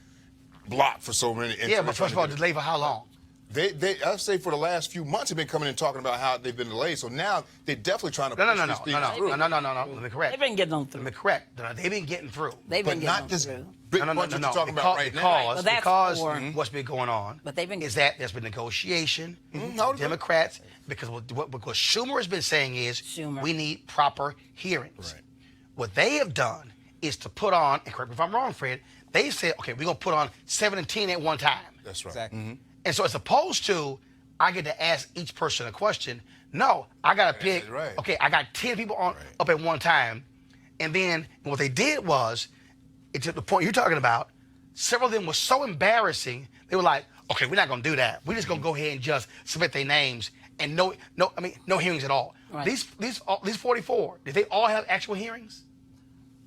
blocked for so many. Yeah, but first of all, delayed for how long? I'd say for the last few months they've been coming in and talking about how they've been delayed. So now they're definitely trying to push these things through. No. Let me correct. They've been getting them through. Let me correct. They've been getting through. They've been But getting not them this through. big bunch that you're talking about right now. Because for- what's been going on But they've been is that there's been negotiation with Democrats because what Schumer has been saying is we need proper hearings. Right. What they have done is to put on, and correct me if I'm wrong, Fred, they said, okay, we're going to put on 7 and 10 at one time. That's right. Exactly. And so as opposed to, I get to ask each person a question, no, I got to pick, Right. okay, I got 10 people on up at one time. And then what they did was, to the point you're talking about, several of them were so embarrassing, they were like, okay, we're not going to do that. We're just going to go ahead and just submit their names and no hearings at all. Right. These 44, did they all have actual hearings?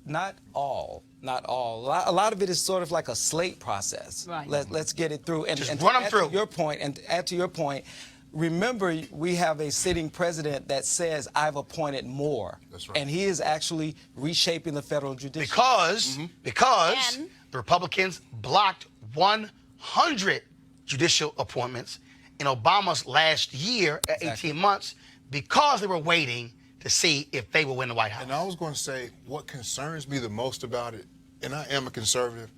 Not all. A lot of it is sort of like a slate process. Right. Let's get it through. And Just and run to them add through. To your point, and to add to your point, remember we have a sitting president that says, I've appointed more. That's right. And he is actually reshaping the federal judiciary. Because And- the Republicans blocked 100 judicial appointments in Obama's last year, 18 months, because they were waiting to see if they will win the White House. And I was going to say, what concerns me the most about it, and I am a conservative,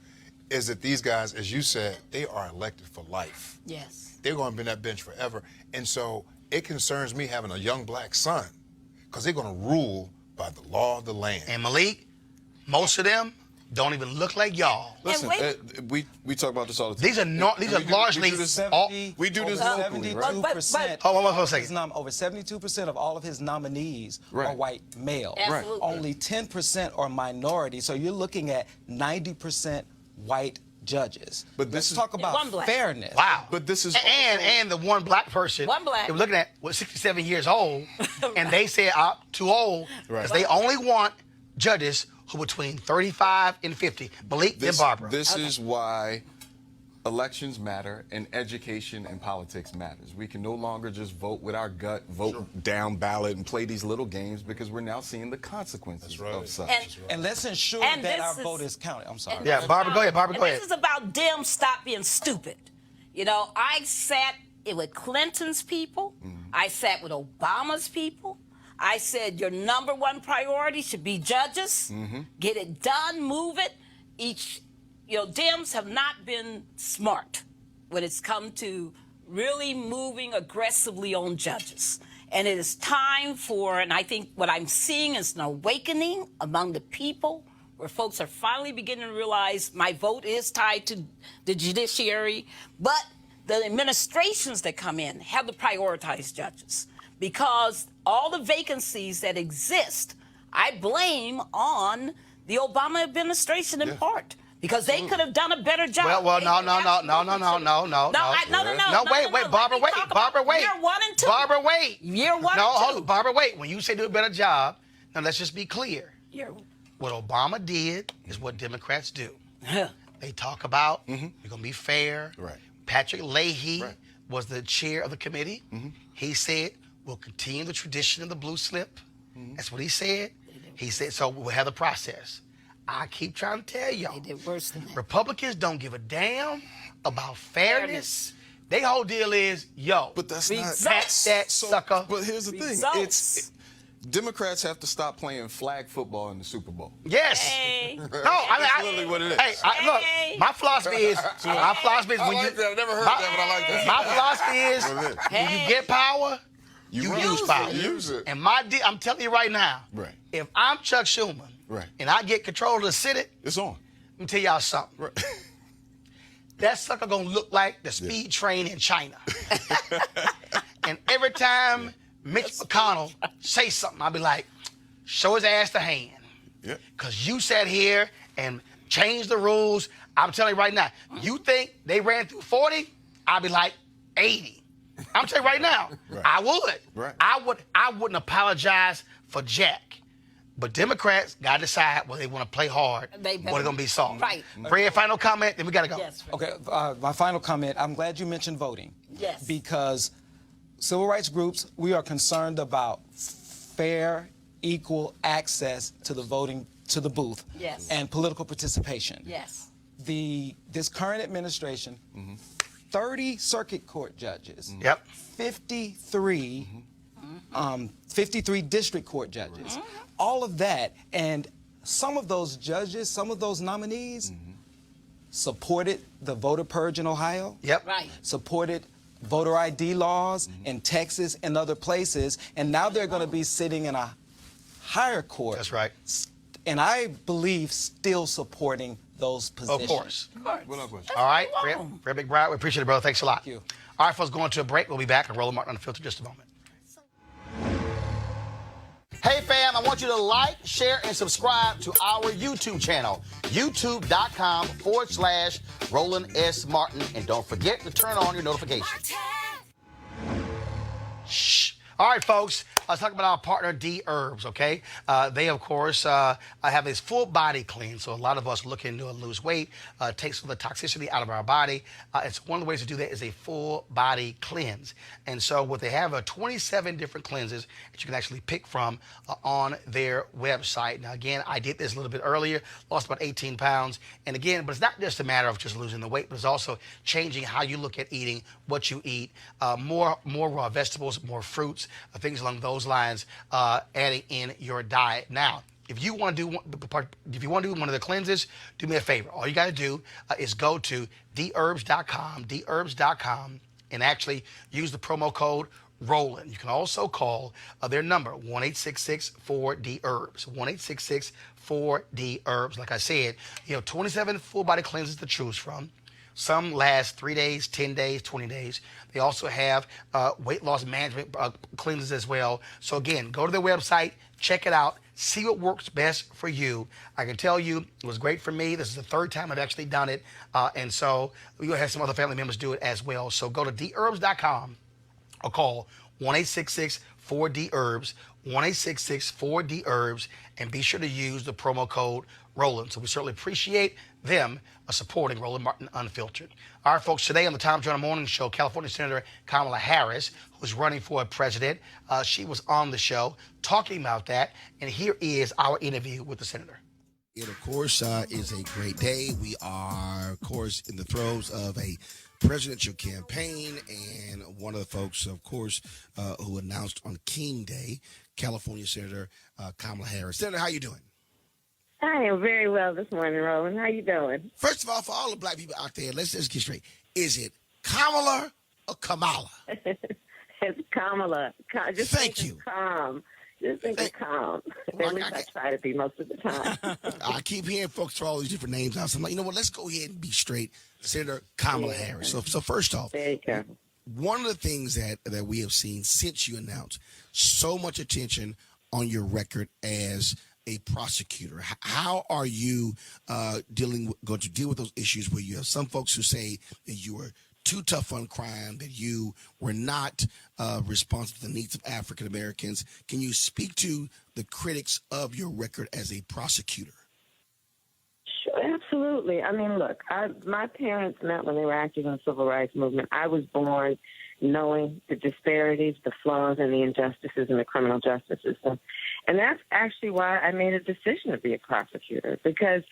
is that these guys, as you said, they are elected for life. Yes. They're going to be in that bench forever. And so it concerns me having a young black son because they're going to rule by the law of the land. And Malik, most of them don't even look like y'all. Listen, we talk about this all the time. These are largely we do this locally, right? 72%. Hold on a second. Over 72% of all of his nominees are Right. white male. Absolutely. Only 10% are minority. So you're looking at 90% white judges. But this Let's is- talk One about black. fairness. Wow. But this is and the one black person. One black. They were looking at 67 years old, and they said too old because Right. they only want judges who are between 35 and 50. Malik and Barbara. This is why elections matter and education and politics matters. We can no longer just vote with our gut, vote down ballot, and play these little games because we're now seeing the consequences of such. And let's ensure And that this our is- vote is counted. I'm sorry. Yeah, Barbara, go ahead. Barbara, go ahead. This is about them stop being stupid. You know, I sat with Clinton's people. I sat with Obama's people. I said your number one priority should be judges. Get it done, move it. Dems have not been smart when it's come to really moving aggressively on judges. And it is time for, and I think what I'm seeing is an awakening among the people where folks are finally beginning to realize my vote is tied to the judiciary, but the administrations that come in have to prioritize judges because all the vacancies that exist, I blame on the Obama administration in part. Because they could have done a better job. Well, They no. could have- No, wait, Barbara, wait. Barbara, wait. Year 1 and 2. Barbara, wait. Year 1 No, and 2. hold on. Barbara, wait. When you say do a better job, now let's just be clear. Year What Obama did is what Democrats do. They talk about you're going to be fair. Right. Patrick Leahy Right. was the chair of the committee. He said, we'll continue the tradition of the blue slip. That's what he said. He said, so we'll have the process. I keep trying to tell y'all. They did worse than that. Republicans don't give a damn about fairness. Their whole deal is, But that's Results. not pat that sucker. But here's the thing: Results. Democrats have to stop playing flag football in the Super Bowl. Yes. Hey. No, That's literally what it is. Hey, Hey. look, my philosophy is, when I you, like that. I've never heard that, but I like that. my philosophy is, What it is. when you get power, you use power. Use it. And I'm telling you right now, Right. if I'm Chuck Schumer, Right. and I get control of the Senate, It's on. let me tell y'all something. Right. That sucker gonna look like the speed train in China. And every time Mitch McConnell say something, I'll be like, show his ass the hand. Yeah. Because you sat here and changed the rules. I'm telling you right now, you think they ran through 40? I'll be like 80. I'm telling you right now, Right. I would. Right. I wouldn't apologize for Jack. But Democrats got to decide whether they want to play hard or They they're better- going to be soft. Right. Fred, final comment, then we got to go. Yes. Okay, my final comment, I'm glad you mentioned voting. Yes. Because civil rights groups, we are concerned about fair, equal access to the voting, to the booth. Yes. And political participation. Yes. This current administration, 30 circuit court judges. Yep. 53 district court judges. All of that. And some of those judges, some of those nominees supported the voter purge in Ohio. Yep. Right. Supported voter ID laws in Texas and other places. And now they're going to be sitting in a higher court. That's right. And I believe still supporting those positions. Of course. What up, question? All right, wrong. Fred McBride, we appreciate it, brother. Thanks a lot. Thank you. All right, folks, going to a break. We'll be back on Roland Martin Unfiltered in just a moment. Hey, fam, I want you to like, share, and subscribe to our YouTube channel, youtube.com/Roland S. Martin. And don't forget to turn on your notifications. Shh. All right, folks, let's talk about our partner, D Herbs, okay? They, of course, have this full body cleanse. So a lot of us looking to lose weight, take some of the toxicity out of our body. It's one of the ways to do that is a full body cleanse. And so what they have are 27 different cleanses that you can actually pick from on their website. Now, again, I did this a little bit earlier, lost about 18 pounds. And again, but it's not just a matter of just losing the weight, but it's also changing how you look at eating, what you eat, more raw vegetables, more fruits, things along those lines, adding in your diet. Now, if you want to do one of the cleanses, do me a favor. All you got to do is go to therbs.com, and actually use the promo code Roland. You can also call their number, 1-866-4DHERBS, 1-866-4DHERBS. Like I said, 27 full body cleanses to choose from. Some last 3 days, 10 days, 20 days. They also have weight loss management cleanses as well. So again, go to their website, check it out, see what works best for you. I can tell you it was great for me. This is the third time I've actually done it. And so we're going to have some other family members do it as well. So go to therbs.com or call 1-866-4DHERBS, 1-866-4DHERBS, and be sure to use the promo code Roland. So we certainly appreciate them supporting Roland Martin Unfiltered. All right, folks, today on the Tom Joyner Morning Show, California Senator Kamala Harris, who's running for president, she was on the show talking about that, and here is our interview with the senator. It, of course, is a great day. We are, of course, in the throes of a presidential campaign, and one of the folks, of course, who announced on King Day, California Senator Kamala Harris. Senator, how you doing? I am very well this morning, Roland. How you doing? First of all, for all the black people out there, let's just get straight. Is it Kamala or Kamala? It's Kamala. Just Thank you. Calm. Just think of calm. At least I try to be most of the time. I keep hearing folks throw all these different names out. So I'm like, you know what? Let's go ahead and be straight. Senator Kamala Harris. So first off, there you go. One of the things that we have seen since you announced so much attention on your record as a prosecutor, how are you going to deal with those issues where you have some folks who say that you were too tough on crime, that you were not responsive to the needs of African Americans? Can you speak to the critics of your record as a prosecutor? Sure, absolutely. I mean, look, my parents met when they were active in the civil rights movement. I was born knowing the disparities, the flaws, and the injustices in the criminal justice system. And that's actually why I made a decision to be a prosecutor, because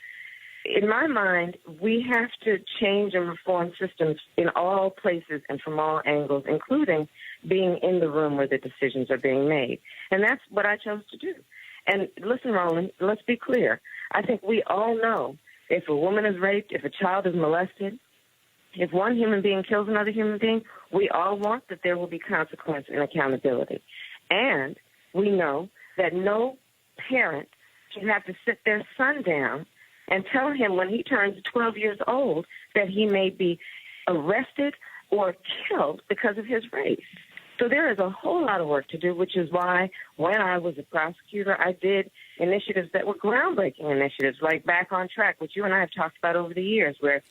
in my mind, we have to change and reform systems in all places and from all angles, including being in the room where the decisions are being made. And that's what I chose to do. And listen, Roland, let's be clear. I think we all know if a woman is raped, if a child is molested, if one human being kills another human being, we all want that there will be consequence and accountability. And we know that no parent should have to sit their son down and tell him when he turns 12 years old that he may be arrested or killed because of his race. So there is a whole lot of work to do, which is why when I was a prosecutor, I did initiatives that were groundbreaking initiatives, like Back on Track, which you and I have talked about over the years, where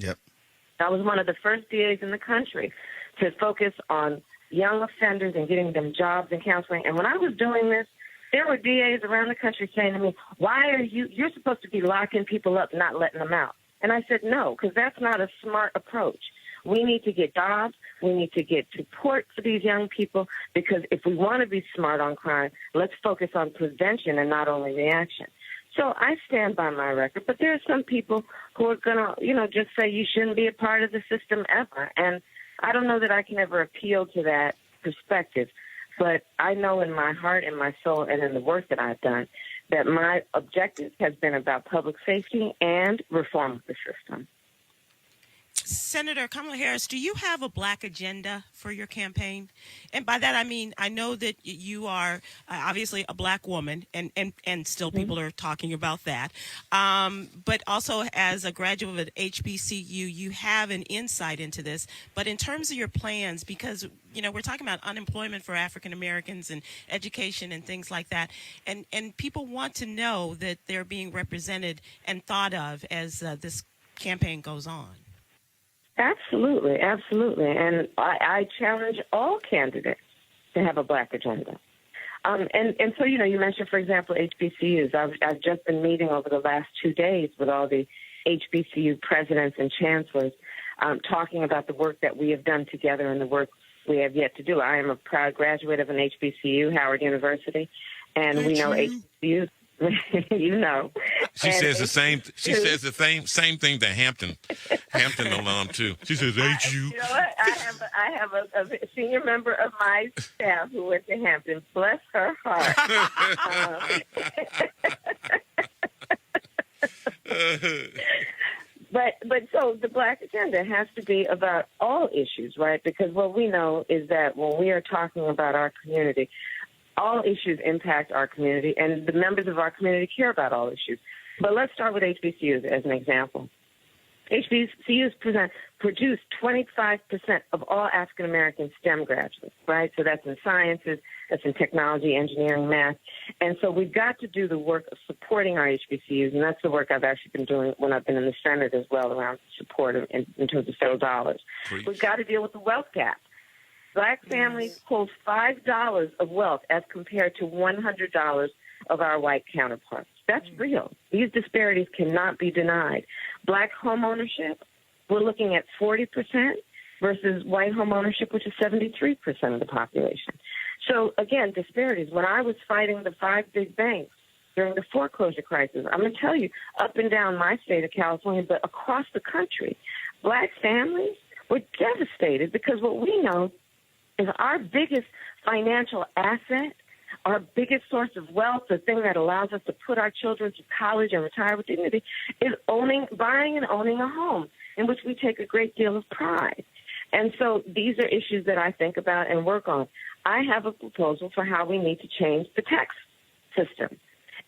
I was one of the first DAs in the country to focus on young offenders and getting them jobs and counseling. And when I was doing this, there were DAs around the country saying to me, why are you're supposed to be locking people up, not letting them out. And I said, no, because that's not a smart approach. We need to get jobs. We need to get support for these young people, because if we want to be smart on crime, let's focus on prevention and not only reaction. So I stand by my record, but there are some people who are going to, just say you shouldn't be a part of the system ever. And I don't know that I can ever appeal to that perspective. But I know in my heart and my soul and in the work that I've done that my objective has been about public safety and reform of the system. Senator Kamala Harris, do you have a black agenda for your campaign? And by that, I mean, I know that you are obviously a black woman, and still people are talking about that. But also as a graduate of HBCU, you have an insight into this. But in terms of your plans, because, we're talking about unemployment for African Americans and education and things like that. And people want to know that they're being represented and thought of as this campaign goes on. Absolutely, absolutely. And I challenge all candidates to have a black agenda. And so, you mentioned, for example, HBCUs. I've just been meeting over the last 2 days with all the HBCU presidents and chancellors, talking about the work that we have done together and the work we have yet to do. I am a proud graduate of an HBCU, Howard University, and we know HBCUs. She says the same. She says the same thing to Hampton alum too. She says, "Ain't you?" You know what? I have a senior member of my staff who went to Hampton. Bless her heart. But so the Black agenda has to be about all issues, right? Because what we know is that when we are talking about our community, all issues impact our community, and the members of our community care about all issues. But let's start with HBCUs as an example. HBCUs produce 25% of all African-American STEM graduates, right? So that's in sciences, that's in technology, engineering, math. And so we've got to do the work of supporting our HBCUs, and that's the work I've actually been doing when I've been in the Senate as well around support in terms of federal dollars. Preach. We've got to deal with the wealth gap. Black families hold $5 of wealth as compared to $100 of our white counterparts. That's real. These disparities cannot be denied. Black home ownership, we're looking at 40% versus white home ownership, which is 73% of the population. So, again, disparities. When I was fighting the 5 big banks during the foreclosure crisis, I'm going to tell you, up and down my state of California, but across the country, Black families were devastated because what we know is our biggest financial asset, our biggest source of wealth, the thing that allows us to put our children to college and retire with dignity, is buying and owning a home, in which we take a great deal of pride. And so these are issues that I think about and work on. I have a proposal for how we need to change the tax system,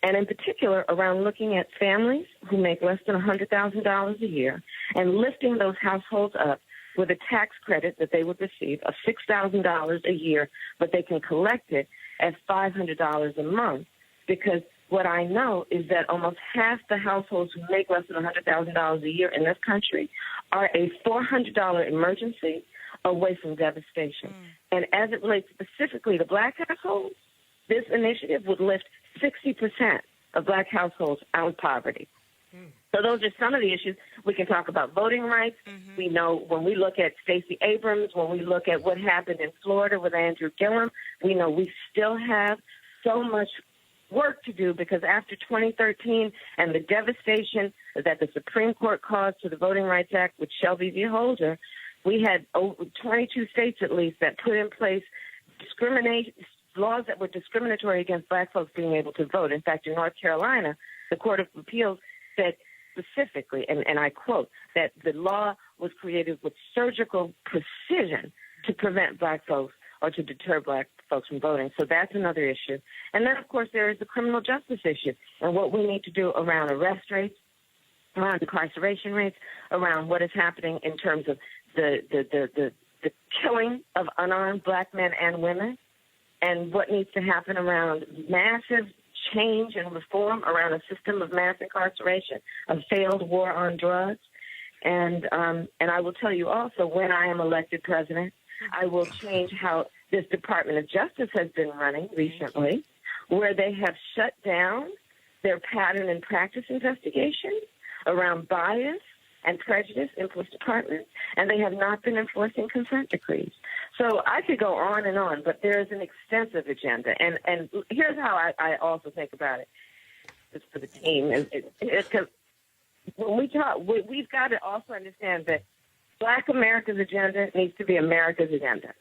and in particular around looking at families who make less than $100,000 a year and lifting those households up with a tax credit that they would receive of $6,000 a year, but they can collect it at $500 a month, because what I know is that almost half the households who make less than $100,000 a year in this country are a $400 emergency away from devastation. And as it relates specifically to Black households, this initiative would lift 60% of Black households out of poverty. So those are some of the issues. We can talk about voting rights. We know when we look at Stacey Abrams, when we look at what happened in Florida with Andrew Gillum, we know we still have so much work to do, because after 2013 and the devastation that the Supreme Court caused to the Voting Rights Act with Shelby v. Holder, we had 22 states at least that put in place laws that were discriminatory against Black folks being able to vote. In fact, in North Carolina, the Court of Appeals said specifically, and I quote, that the law was created with surgical precision to prevent Black folks or to deter Black folks from voting. So that's another issue. And then, of course, there is the criminal justice issue and what we need to do around arrest rates, around incarceration rates, around what is happening in terms of the killing of unarmed Black men and women, and what needs to happen around massive change and reform around a system of mass incarceration, a failed war on drugs. And I will tell you also, when I am elected president, I will change how this Department of Justice has been running recently, where they have shut down their pattern and practice investigations around bias and prejudice in police departments, and they have not been enforcing consent decrees. So I could go on and on, but there is an extensive agenda. And here's how I also think about it, just for the team. Because when we talk, we've got to also understand that Black America's agenda needs to be America's agenda.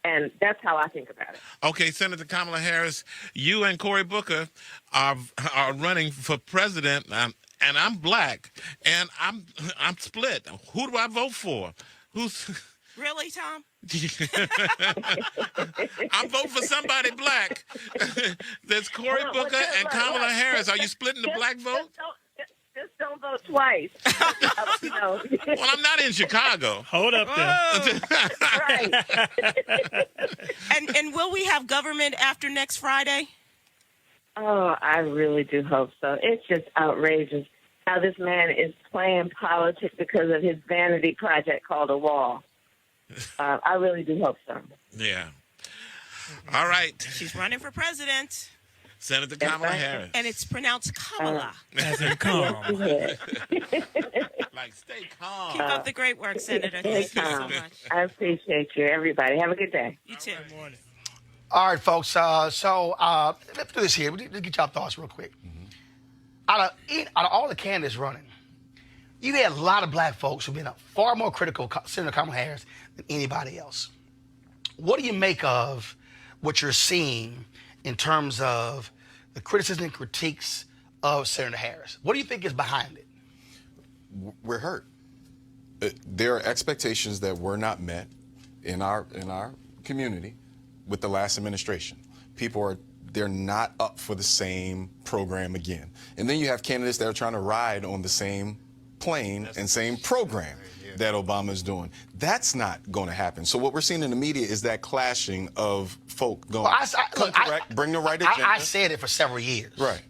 And that's how I think about it. Okay, Senator Kamala Harris, you and Cory Booker are running for president, and I'm Black, and I'm split. Who do I vote for? Really, Tom? I'm voting for somebody Black. There's Cory Booker and Kamala Harris. Are you splitting the Black vote? Just don't vote twice. Well, I'm not in Chicago. Hold up there. Right. And will we have government after next Friday? Oh, I really do hope so. It's just outrageous how this man is playing politics because of his vanity project called a wall. I really do hope so. Yeah. All right. She's running for president. Senator Kamala Harris. And it's pronounced Kamala. As in calm. Like, stay calm. Keep up the great work, Senator. Thank you so much. I appreciate you, everybody. Have a good day. You too. Good morning. All right, folks. Let's do this here. Let's get y'all thoughts real quick. Out of all the candidates running, you had a lot of Black folks who've been far more critical of Senator Kamala Harris than anybody else. What do you make of what you're seeing in terms of the criticism and critiques of Senator Harris? What do you think is behind it? we're hurt. There are expectations that were not met in our community with the last administration. They're not up for the same program again. And then you have candidates that are trying to ride on the same plane and same program that Obama's doing. That's not going to happen. So what we're seeing in the media is that clashing of folk going, bring the right agenda. I said it for several years. Right.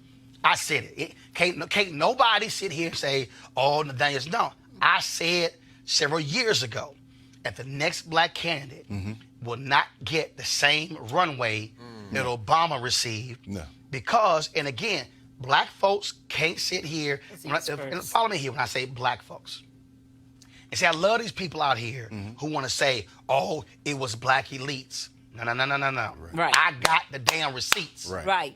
I said it. Can't nobody sit here and say, oh, Nathaniel's. No. I said several years ago that the next black candidate will not get the same runway that Obama received. No. Because, and again, black folks can't sit here, and follow me here when I say black folks. And say, I love these people out here who want to say, oh, it was black elites. No. Right. I got the damn receipts. Right.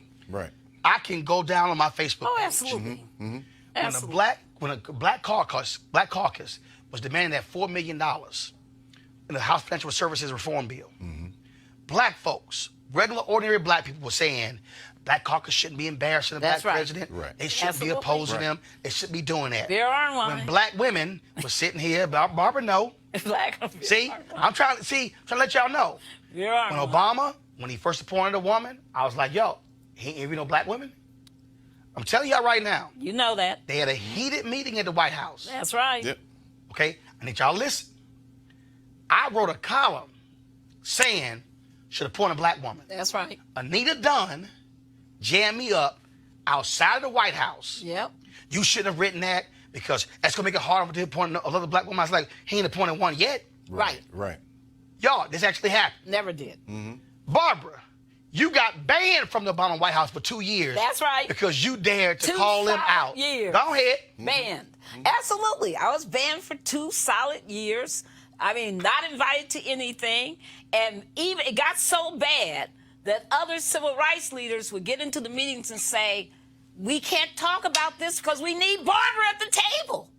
I can go down on my Facebook Oh, page. absolutely. When a black caucus was demanding that $4 million in the House Financial Services Reform Bill, black folks, regular, ordinary black people were saying, Black caucus shouldn't be embarrassing the black president. Right. They shouldn't be opposing him. They shouldn't be doing that. There are one. When black women were sitting here, Barbara, no. See, I'm trying to let y'all know. There are When one. Obama, when he first appointed a woman, I was like, yo, he ain't even no black women. I'm telling y'all right now. You know that. They had a heated meeting at the White House. That's right. Yep. Okay? I need y'all to listen. I wrote a column saying should appoint a black woman. That's right. Anita Dunn jammed me up outside of the White House. Yep. You shouldn't have written that because that's going to make it harder to appoint another black woman. I was like, he ain't appointed one yet. Right. Y'all, this actually happened. Never did. Barbara, you got banned from the Obama White House for 2 years. That's right. Because you dared to 2 call them out. solid years. Go ahead. Banned. Absolutely. I was banned for 2 solid years. I mean, not invited to anything. And even it got so bad that other civil rights leaders would get into the meetings and say, we can't talk about this because we need Barbara at the table.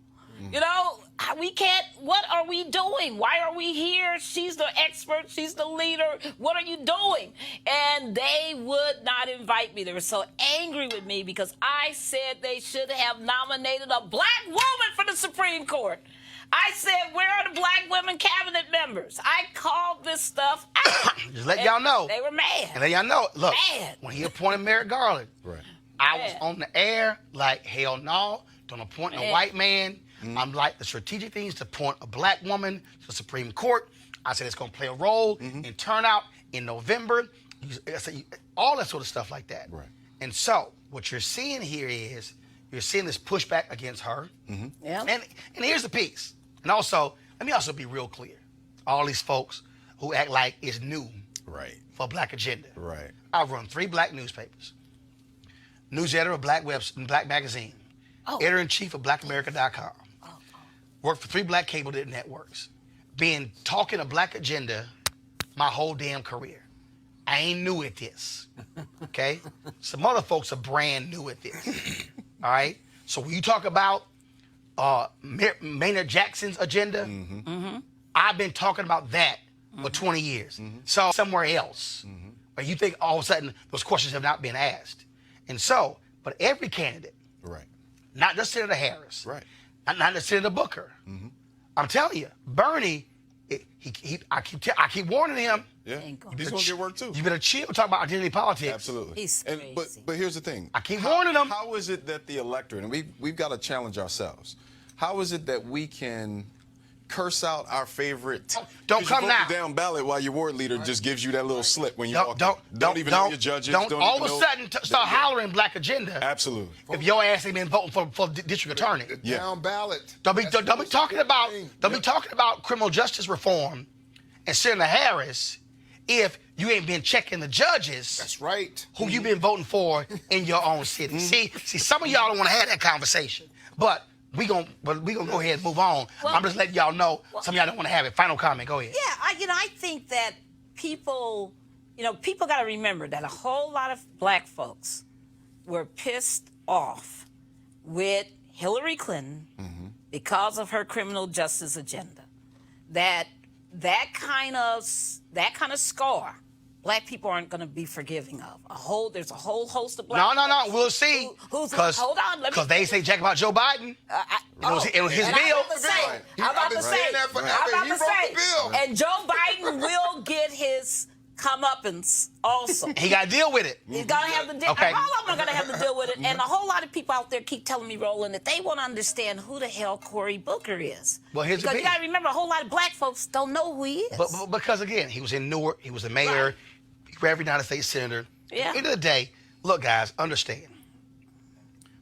You know, we can't, what are we doing? Why are we here? She's the expert. She's the leader. What are you doing? And they would not invite me. They were so angry with me because I said they should have nominated a black woman for the Supreme Court. I said, where are the black women cabinet members? I called this stuff out. Just let y'all know. They were mad. And let y'all know. Look, Mad. when he appointed Merrick Garland, I was on the air like, hell no, don't appoint a white man. I'm like, the strategic thing is to appoint a black woman to the Supreme Court. I said it's going to play a role in turnout in November. All that sort of stuff like that. Right. And so what you're seeing here is you're seeing this pushback against her. Yeah. And here's the piece. And also, let me also be real clear. All these folks who act like it's new for Black Agenda. Right. I run 3 black newspapers. News editor of Black Magazine. Editor-in-chief of BlackAmerica.com. Worked for 3 black cable networks. Been talking a Black Agenda my whole damn career. I ain't new at this. Okay? Some other folks are brand new at this. All right? So when you talk about Maynard Jackson's agenda, I've been talking about that for 20 years. So somewhere else, where you think all of a sudden those questions have not been asked. And so, but every candidate, not just Senator Harris, not just Senator Booker, I'm telling you, Bernie, I keep warning him. Yeah, he's going to get work too. You better chill. Talk about identity politics. Absolutely. He's crazy. But here's the thing. I keep warning them. How is it that the electorate, and we've got to challenge ourselves, how is it that we can curse out our favorite? Don't come now. Down ballot while your ward leader just gives you that little slip when you walk in. Don't even know your judges. Don't all of a even know- sudden start hollering Black Agenda. Absolutely. If your ass ain't been voting for district attorney. Down ballot. Don't be talking about criminal justice reform and Senator Harris if you ain't been checking the judges. That's right. Who you been voting for in your own city. See, some of y'all don't want to have that conversation. But we gonna go ahead and move on. I'm just letting y'all know some of y'all don't want to have it. Final comment, go ahead. Yeah, I think that people got to remember that a whole lot of black folks were pissed off with Hillary Clinton because of her criminal justice agenda. That kind of scar black people aren't going to be forgiving of. There's a whole host of black No. We'll see. Hold on. Because they say jack about Joe Biden. It was his bill. I'm about to say. And Joe Biden will get his comeuppance also. He got to deal with it. He's going to have to deal. Okay. All of them are going to have to deal with it. And a whole lot of people out there keep telling me, Roland, that they want to understand who the hell Cory Booker is. Well, here's the because thing. you got to remember, a whole lot of black folks don't know who he is. But because, again, he was in Newark. He was a mayor. Right. He ran for United States Senator. Yeah. At the end of the day, look, guys, understand.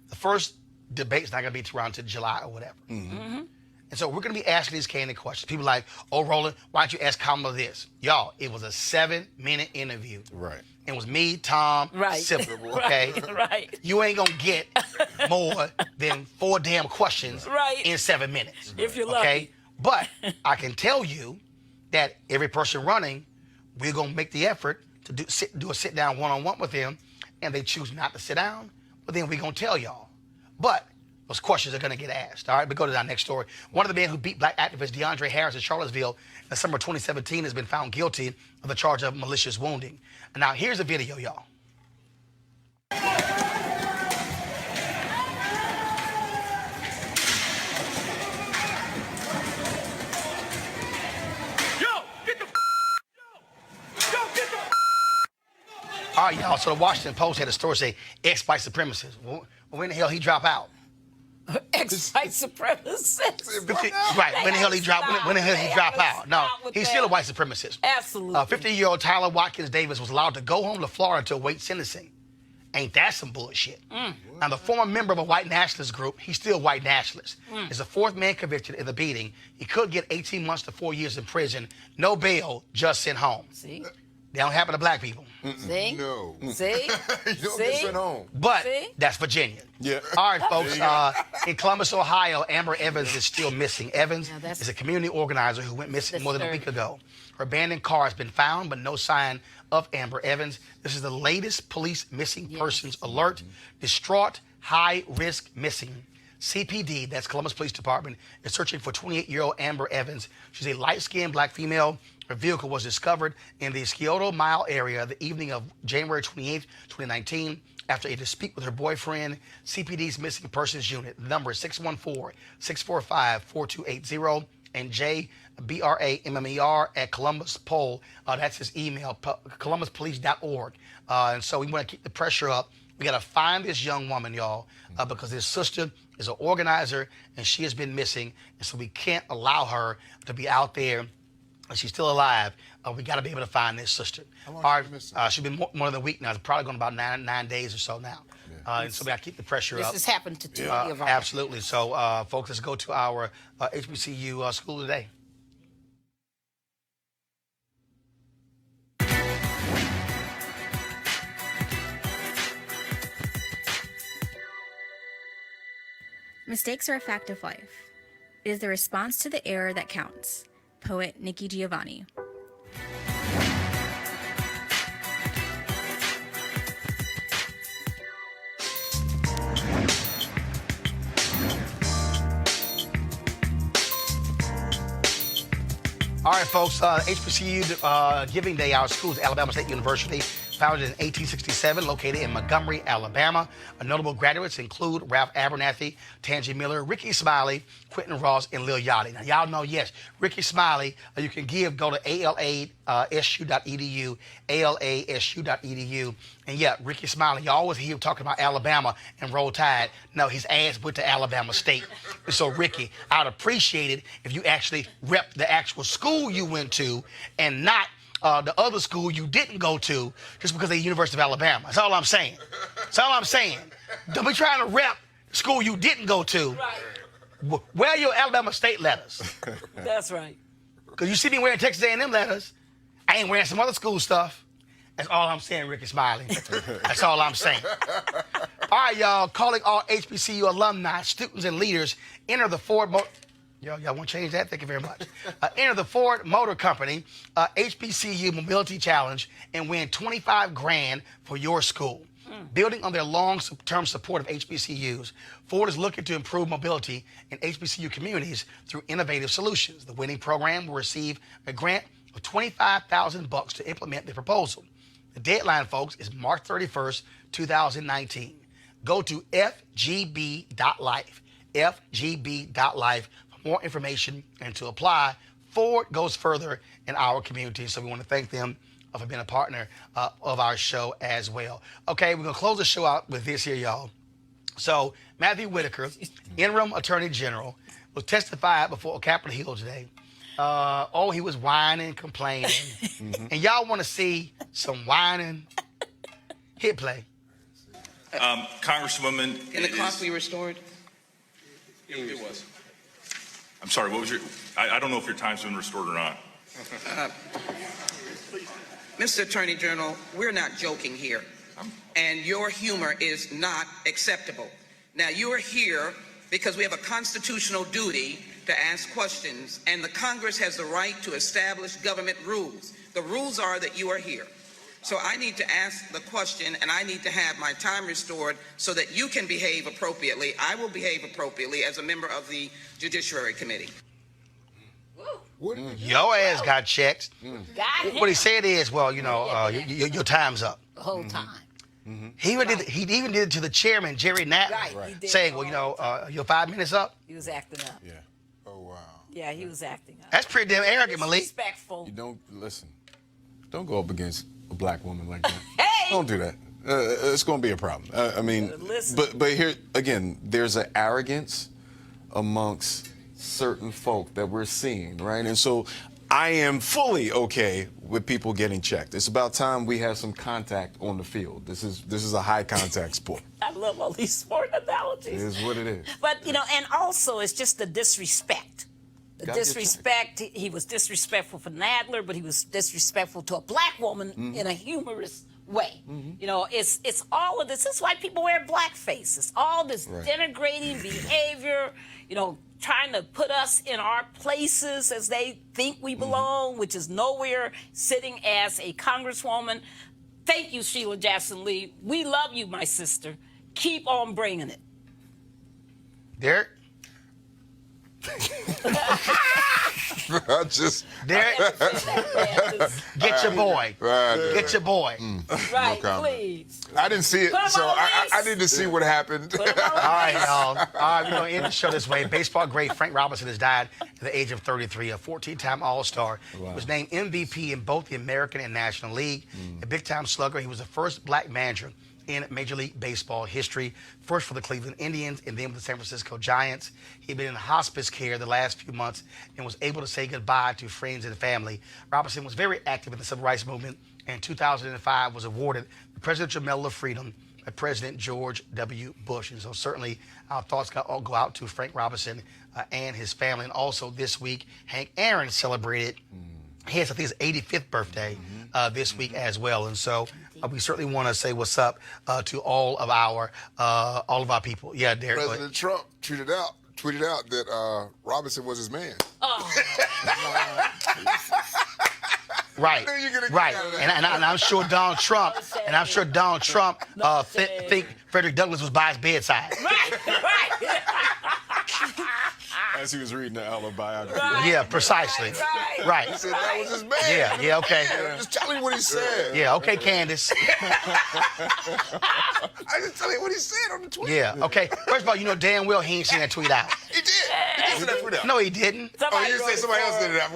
The first debate's not going to be around until July or whatever. Mm-hmm. And so we're going to be asking these candid questions. People like, oh, Roland, why don't you ask Kamala this? Y'all, it was a 7-minute interview. Right. It was me, Tom, Sybil, okay? Right. You ain't going to get more than 4 damn questions in 7 minutes. If you're okay? lucky. But I can tell you that every person running, we're going to make the effort to do a sit-down one-on-one with them, and they choose not to sit down, but then we're going to tell y'all. But those questions are going to get asked. All right, we go to our next story. One of the men who beat black activist DeAndre Harris in Charlottesville in the summer of 2017 has been found guilty of the charge of malicious wounding. And now here's a video, y'all. All right, y'all. So the Washington Post had a story say ex-white supremacist. Well, when the hell he drop out? Ex-white supremacist. Right. When the hell he drop? When the hell he drop out? No, he's still a white supremacist. Absolutely. 50-year-old Tyler Watkins Davis was allowed to go home to Florida to await sentencing. Ain't that some bullshit? Now, the former member of a white nationalist group, he's still white nationalist, is the 4th man convicted in the beating. He could get 18 months to 4 years in prison. No bail, just sent home. See? They don't happen to black people. See? No. See? You don't get sent home. But See? that's Virginia. Yeah. All right, folks. In Columbus, Ohio, Amber Evans is still missing. Evans is a community organizer who went missing more than a week ago. Her abandoned car has been found, but no sign of Amber Evans. This is the latest police missing persons alert. Distraught, high-risk missing. CPD, that's Columbus Police Department, is searching for 28-year-old Amber Evans. She's a light-skinned black female. Her vehicle was discovered in the Scioto Mile area the evening of January 28, 2019, after a dispute with her boyfriend. CPD's missing persons unit, the number is 614-645-4280, and JBRAMMER at Columbus Poll. That's his email, columbuspolice.org. And so we want to keep the pressure up. We got to find this young woman, y'all, because his sister is an organizer, and she has been missing, and so we can't allow her to be out there. She's still alive. We got to be able to find this sister. How long has she been missing? She's been more than a week now. It's probably going about nine days or so now. And so we got to keep the pressure This up. has happened to two of our. Absolutely. So, folks, let's go to our HBCU school today. Mistakes are a fact of life. It is the response to the error that counts. Poet Nikki Giovanni. All right, folks, HBCU Giving Day, our school is Alabama State University, founded in 1867, located in Montgomery, Alabama. Notable graduates include Ralph Abernathy, Tangi Miller, Ricky Smiley, Quentin Ross, and Lil Yachty. Now, y'all know, yes, Ricky Smiley, you can give, go to alasu.edu, alasu.edu. And yeah, Ricky Smiley, you always hear him talking about Alabama and Roll Tide. No, his ass went to Alabama State. So, Ricky, I'd appreciate it if you actually rep the actual school you went to and not the other school you didn't go to just because they're University of Alabama. That's all I'm saying. That's all I'm saying. Don't be trying to rep the school you didn't go to. Right. Wear your Alabama State letters. That's right. Because you see me wearing Texas A&M letters. I ain't wearing some other school stuff. That's all I'm saying, Ricky Smiley. That's all I'm saying. All right, y'all. Calling all HBCU alumni, students, and leaders, enter the Ford Motor... Y'all want to change that? Thank you very much. Enter the Ford Motor Company HBCU Mobility Challenge and win $25,000 for your school. Building on their long-term support of HBCUs, Ford is looking to improve mobility in HBCU communities through innovative solutions. The winning program will receive a grant of $25,000 to implement the proposal. The deadline, folks, is March 31st, 2019. Go to fgb.life, fgb.life for more information and to apply. Forward goes further in our community. So we want to thank them for being a partner of our show as well. Okay, we're going to close the show out with this here, y'all. So Matthew Whitaker, interim attorney general, was testified before Capitol Hill today. He was whining, complaining. And y'all want to see some whining? Hit play. Congresswoman. Can the clock be restored? It was. I'm sorry, what was your, I don't know if your time's been restored or not. Mr. Attorney General, we're not joking here. And your humor is not acceptable. Now, you are here because we have a constitutional duty to ask questions, and the Congress has the right to establish government rules. The rules are that you are here. So I need to ask the question, and I need to have my time restored so that you can behave appropriately. I will behave appropriately as a member of the Judiciary Committee. Your ass got checked. Got What he said is, well, your time's up. the whole time. He even did it to the chairman, Jerry Knapp, Right. He did saying, the whole your 5 minutes up. He was acting up. Yeah. Oh, wow. Yeah, he was acting up. That's pretty damn arrogant, Malik. Disrespectful. You don't listen. Don't go up against a black woman like that. Hey! Don't do that. It's going to be a problem. Listen. but here again, there's an arrogance amongst certain folk that we're seeing, right? And so I am fully okay with people getting checked. It's about time we have some contact on the field. This is a high contact sport. I love all these sport analogies. It is what it is. But, and also it's just the disrespect. The Gotta get disrespect, he was disrespectful for Nadler, but he was disrespectful to a black woman in a humorous way. It's all of this. It's why people wear blackface. It's all this denigrating behavior, trying to put us in our places as they think we belong, which is nowhere, sitting as a congresswoman. Thank you, Sheila Jackson Lee. We love you, my sister. Keep on bringing it. Derek? Derek, get your boy. Get your boy. Right, No comment. please. I didn't see it, Put 'em so on the I list. need to see what happened. All right, y'all. All right, we're going to end the show this way. Baseball great Frank Robinson has died at the age of 33, a 14-time All-Star. Wow. He was named MVP in both the American and National League. A big-time slugger. He was the first black manager in Major League Baseball history, first for the Cleveland Indians and then with the San Francisco Giants. He'd been in hospice care the last few months and was able to say goodbye to friends and family. Robinson was very active in the civil rights movement, and in 2005 was awarded the Presidential Medal of Freedom by President George W. Bush. And so certainly our thoughts go out to Frank Robinson and his family. And also this week, Hank Aaron celebrated his, I think, his 85th birthday this week as well. And so we certainly want to say what's up to all of our people. Yeah, Derek. President Trump tweeted out that Robinson was his man. Right, I knew you were gonna get right, out of that. and I'm sure Donald Trump, think Frederick Douglass was by his bedside. Right. As he was reading the autobiography. Yeah, precisely. Right. He said that was his man. Yeah, okay. I'm just telling you what he said. Yeah, okay, Candace. I just tell you what he said on the tweet. Yeah, okay. First of all, you know damn well he ain't seen that tweet out. He did. He did send that tweet out. No, he didn't. Oh, you say somebody else did it out.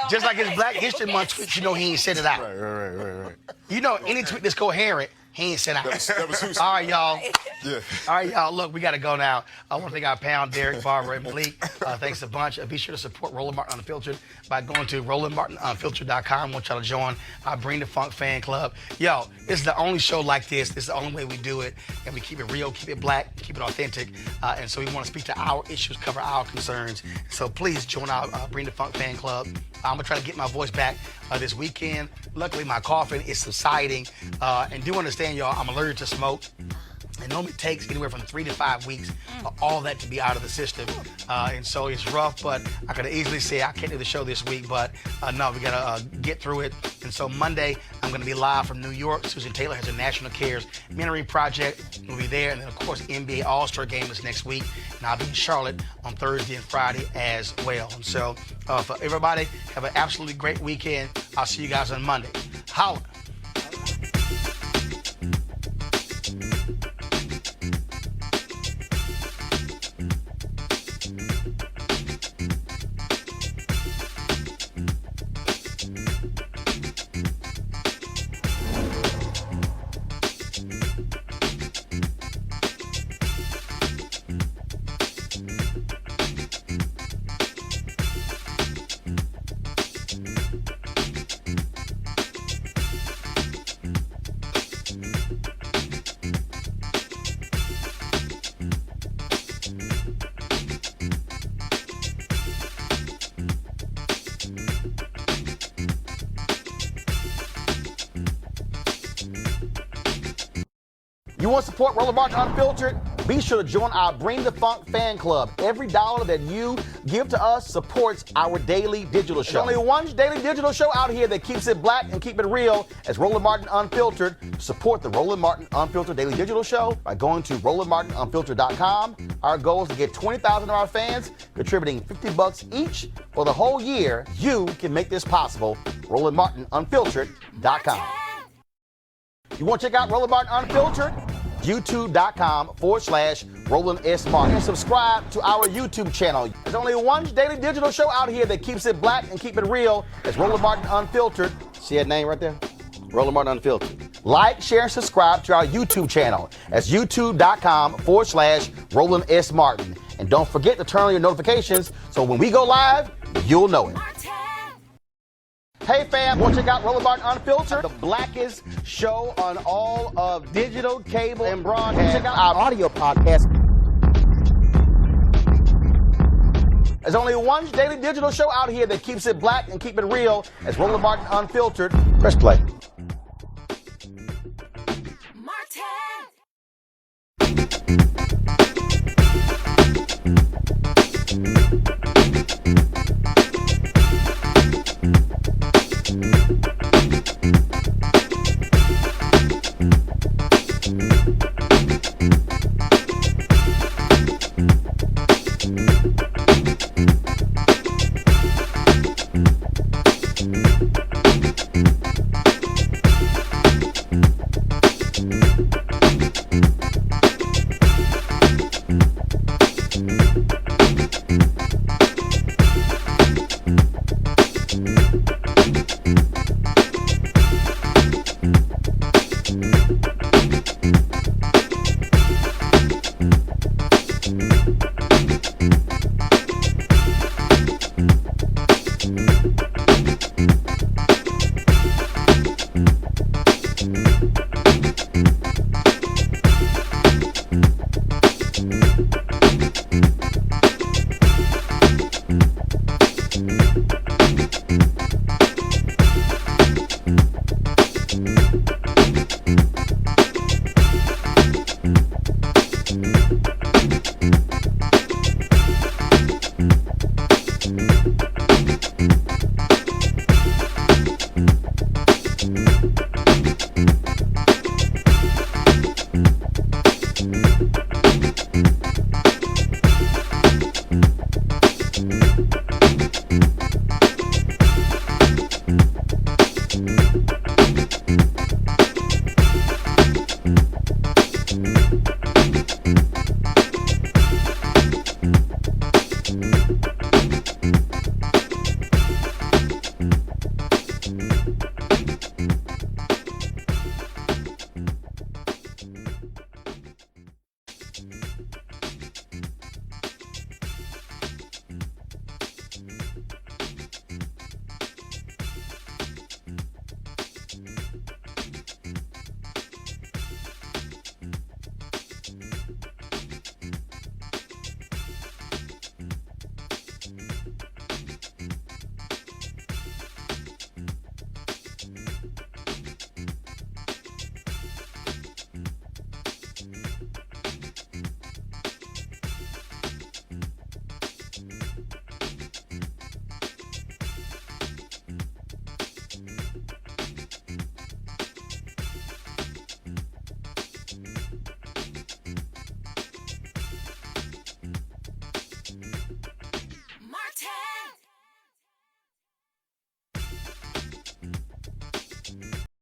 Just like his Black History Month tweet, you know he ain't sent it out. Right. You know, any tweet that's coherent, he ain't sent out. That was who's. All right, y'all. Yeah. All right, y'all. Look, we got to go now. I want to thank our pal, Derek, Barbara, and Malik. Thanks a bunch. Be sure to support Roland Martin Unfiltered by going to RolandMartinUnfiltered.com. I want y'all to join our Bring the Funk fan club. Yo, this is the only show like this. This is the only way we do it. And we keep it real, keep it black, keep it authentic. And so we want to speak to our issues, cover our concerns. So please join our Bring the Funk fan club. I'm going to try to get my voice back this weekend. Luckily, my coughing is subsiding. And do understand, y'all, I'm allergic to smoke. It normally takes anywhere from 3 to 5 weeks for all that to be out of the system. And so it's rough, but I could easily say I can't do the show this week, but no, we got to get through it. And so Monday, I'm going to be live from New York. Susan Taylor has a National Cares Mentoring Project. We'll be there. And then, of course, NBA All-Star Game is next week. And I'll be in Charlotte on Thursday and Friday as well. And so for everybody, have an absolutely great weekend. I'll see you guys on Monday. Holla. You want to support Roland Martin Unfiltered? Be sure to join our Bring the Funk fan club. Every dollar that you give to us supports our daily digital show. There's only one daily digital show out here that keeps it black and keep it real as Roland Martin Unfiltered. Support the Roland Martin Unfiltered daily digital show by going to RolandMartinUnfiltered.com. Our goal is to get 20,000 of our fans contributing $50 each for the whole year. You can make this possible. RolandMartinUnfiltered.com. You want to check out Roland Martin Unfiltered? YouTube.com/Roland S. Martin. And subscribe to our YouTube channel. There's only one daily digital show out here that keeps it black and keep it real. It's Roland Martin Unfiltered. See that name right there? Roland Martin Unfiltered. Like, share, and subscribe to our YouTube channel. That's YouTube.com/Roland S. Martin. And don't forget to turn on your notifications so when we go live, you'll know it. Hey fam, want to check out Roland Martin Unfiltered? The blackest show on all of digital, cable, and broadcast. Check out our audio podcast. There's only one daily digital show out here that keeps it black and keep it real. It's Roland Martin Unfiltered. Press play.